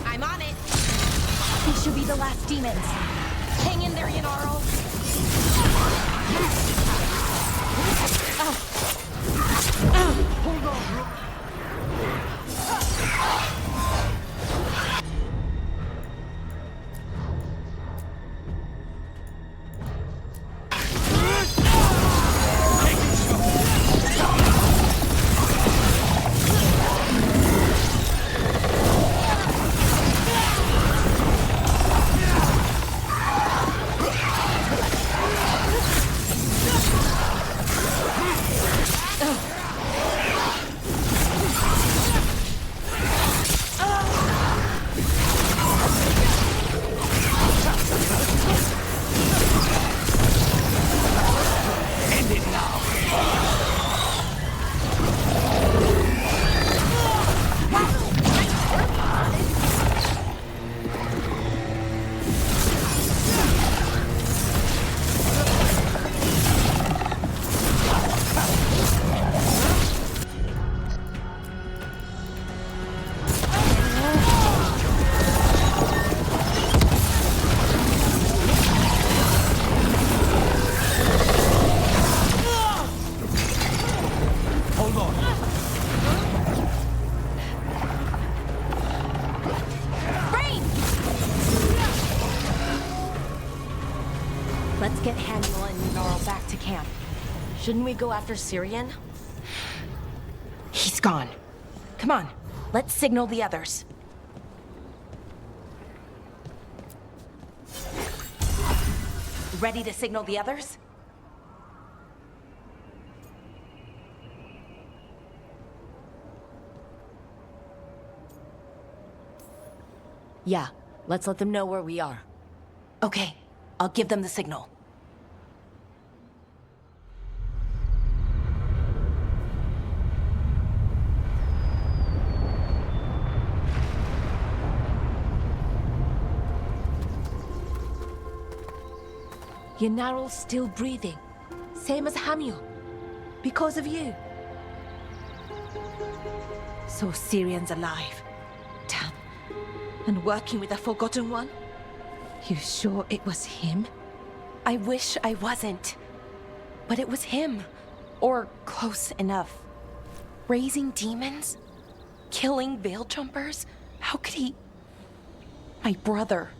I'm on it. These should be the last demons. Hang in there, Yanaro. Hold on, Rook. Let's get Haniel and Nanaro back to camp. Shouldn't we go after Syrian? He's gone. Come on, let's signal the others. Ready to signal the others? Yeah, let's let them know where we are. Okay, I'll give them the signal. Yanaro's still breathing. Same as Hamiel. Because of you. So Syrian's alive. Damn. And working with the Forgotten One? You sure it was him? I wish I wasn't. But it was him. Or close enough. Raising demons? Killing veil jumpers? How could he... My brother.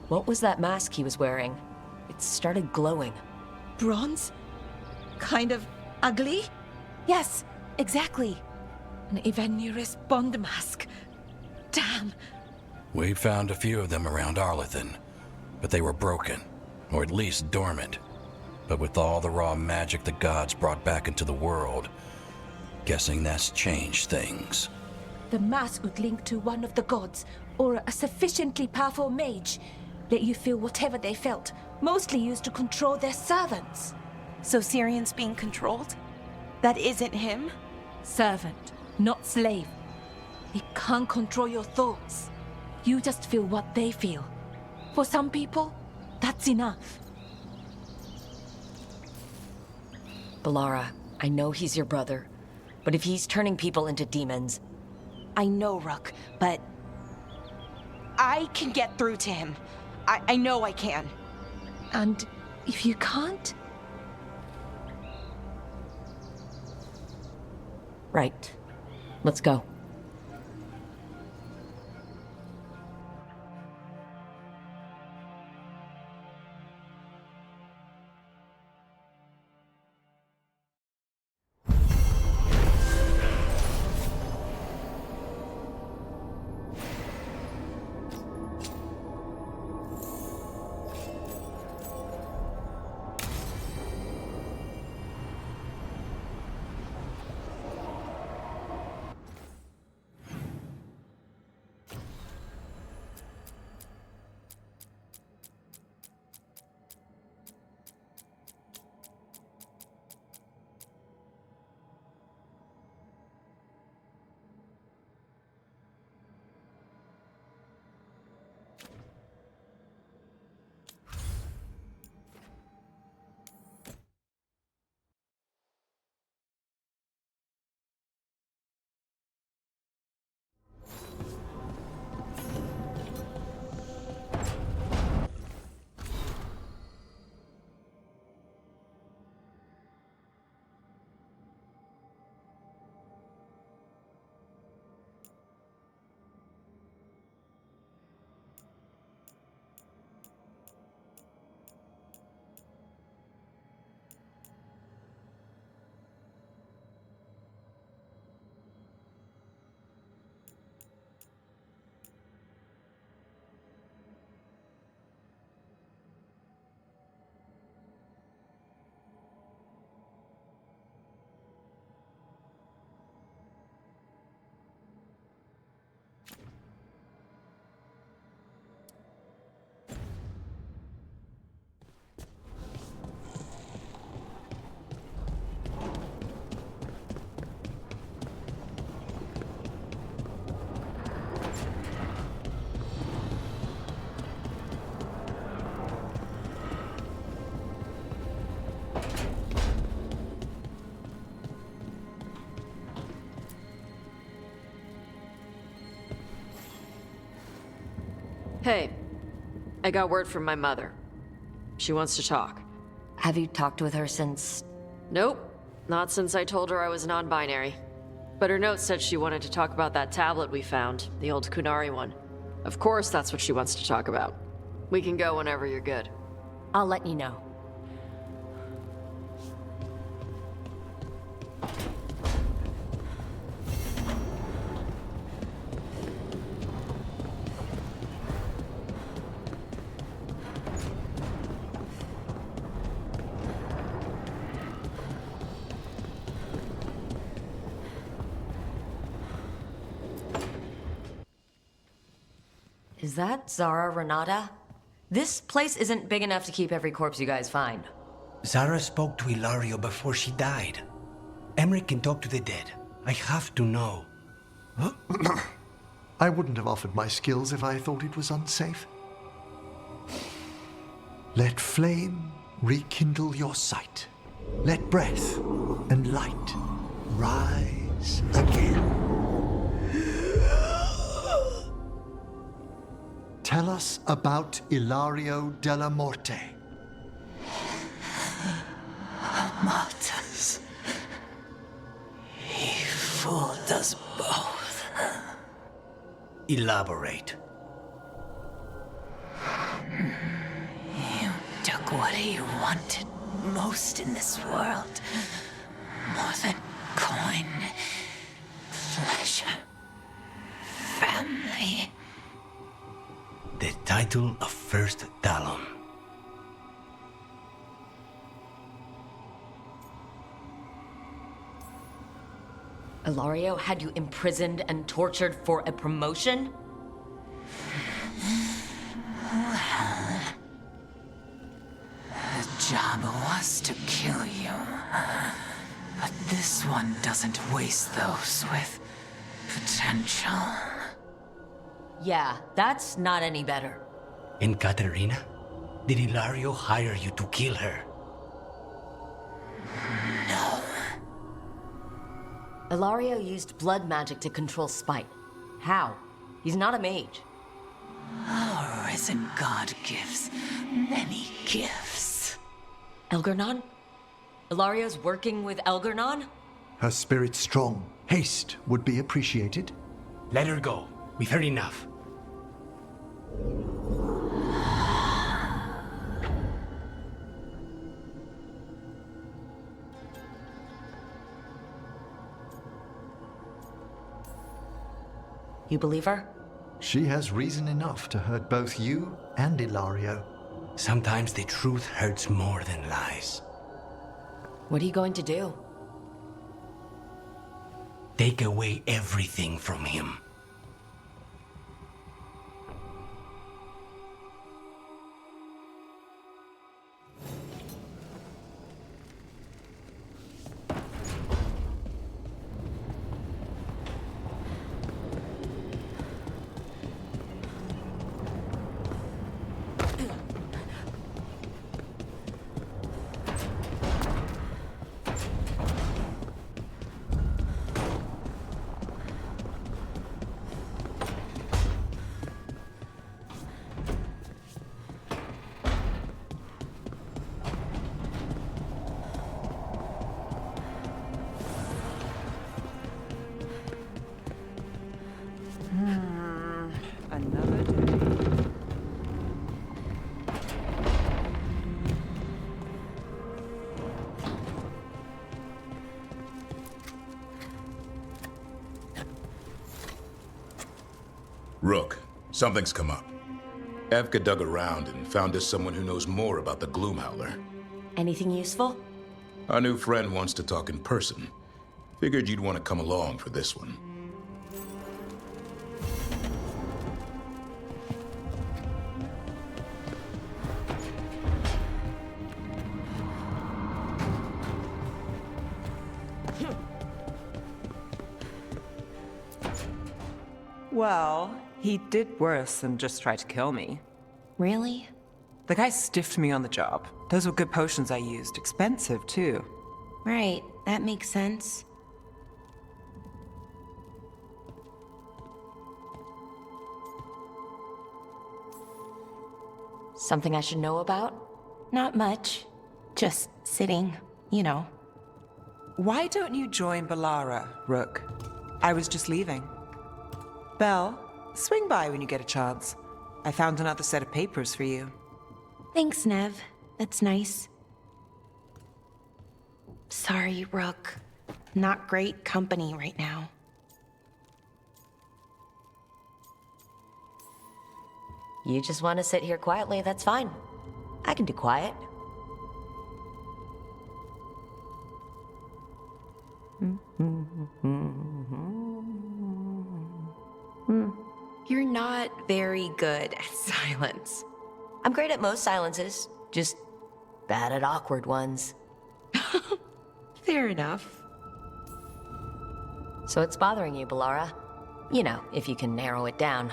What was that mask he was wearing? It started glowing. Bronze? Kind of ugly? Yes, exactly. An Evanuris Bond mask. Damn. We found a few of them around Arlathan, but they were broken, or at least dormant. But with all the raw magic the gods brought back into the world, guessing that's changed things. The mask would link to one of the gods, or a sufficiently powerful mage. Let you feel whatever they felt, mostly used to control their servants. So Syrian's being controlled? That isn't him? Servant, not slave. They can't control your thoughts. You just feel what they feel. For some people, that's enough. Balara, I know he's your brother, but if he's turning people into demons... I know, Rook, but... I can get through to him. I know I can. And If you can't... Right. Let's go. Hey, I got word from my mother. She wants to talk. Have you talked with her since... Nope, not since I told her I was non-binary. But her note said she wanted to talk about that tablet we found, the old Kunari one. Of course that's what she wants to talk about. We can go whenever you're good. I'll let you know. Is that Zara Renata? This place isn't big enough to keep every corpse you guys find. Zara spoke to Ilario before she died. Emmerich can talk to the dead. I have to know. I wouldn't have offered my skills if I thought it was unsafe. Let flame rekindle your sight. Let breath and light rise again. Tell us about Ilario della Morte. Martyrs. He fooled us both. Elaborate. You took what he wanted most in this world. More than coin, pleasure, family. The title of First Talon. Ilario had you imprisoned and tortured for a promotion? Well, the job was to kill you. But this one doesn't waste those with potential. Yeah, that's not any better. And Katerina? Did Ilario hire you to kill her? No. Ilario used blood magic to control spite. How? He's not a mage. Our risen god gives many gifts. Elgar'nan? Ilario's working with Elgar'nan? Her spirit strong. Haste would be appreciated. Let her go. We've heard enough. You believe her? She has reason enough to hurt both you and Ilario. Sometimes the truth hurts more than lies. What are you going to do? Take away everything from him. Another day. Rook, something's come up. Evka dug around and found us someone who knows more about the Gloomhowler. Anything useful? Our new friend wants to talk in person. Figured you'd want to come along for this one. Well, he did worse than just try to kill me. Really? The guy stiffed me on the job. Those were good potions I used. Expensive, too. Right, that makes sense. Something I should know about? Not much. Just sitting, you know. Why don't you join Balara, Rook? I was just leaving. Belle, swing by when you get a chance. I found another set of papers for you. Thanks, Nev. That's nice. Sorry, Rook. Not great company right now. You just want to sit here quietly, that's fine. I can do quiet. You're not very good at silence. I'm great at most silences, just bad at awkward ones. Fair enough. So it's bothering you, Balara? You know, if you can narrow it down.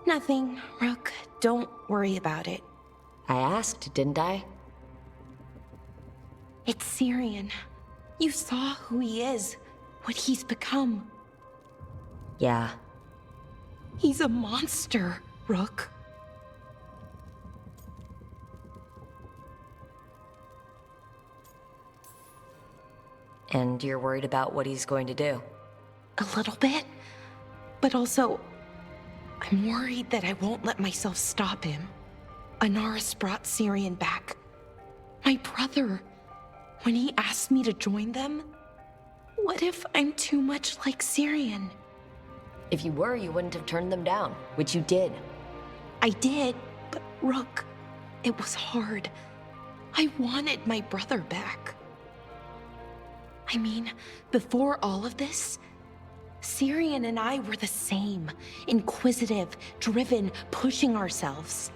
Nothing, Rook. Don't worry about it. I asked, didn't I? It's Syrian. You saw who he is, what he's become. Yeah. He's a monster, Rook. And you're worried about what he's going to do? A little bit. But also, I'm worried that I won't let myself stop him. Anaris brought Syrian back. My brother. When he asked me to join them, what if I'm too much like Syrian? If you were, you wouldn't have turned them down, which you did. I did, but Rook, it was hard. I wanted my brother back. I mean, before all of this, Syrian and I were the same. Inquisitive, driven, pushing ourselves.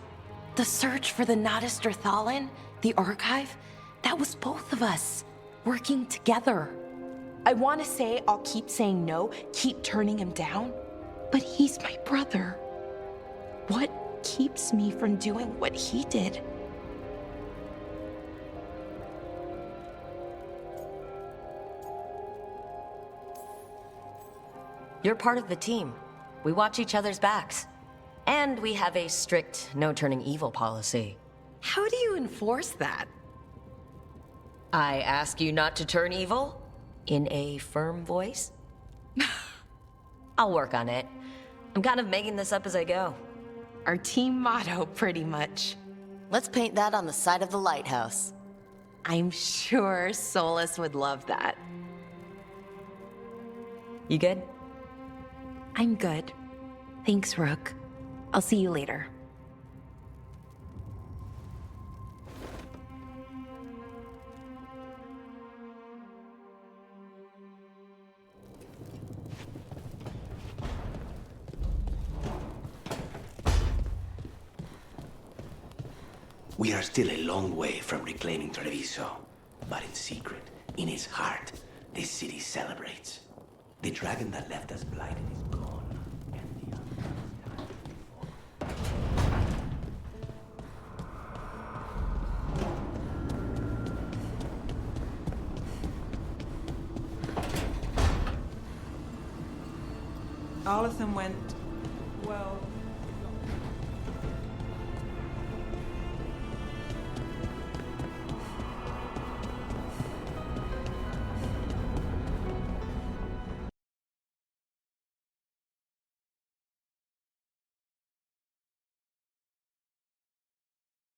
The search for the Nautister Thalin, the archive, that was both of us, working together. I want to say I'll keep saying no, keep turning him down, but he's my brother. What keeps me from doing what he did? You're part of the team. We watch each other's backs. And we have a strict no turning evil policy. How do you enforce that? I ask you not to turn evil? In a firm voice? I'll work on it. I'm kind of making this up as I go. Our team motto, pretty much. Let's paint that on the side of the lighthouse. I'm sure Solus would love that. You good? I'm good. Thanks, Rook. I'll see you later. We are still a long way from reclaiming Treviso, but in secret, in its heart, this city celebrates. The dragon that left us blighted is gone. Arlathan went, well,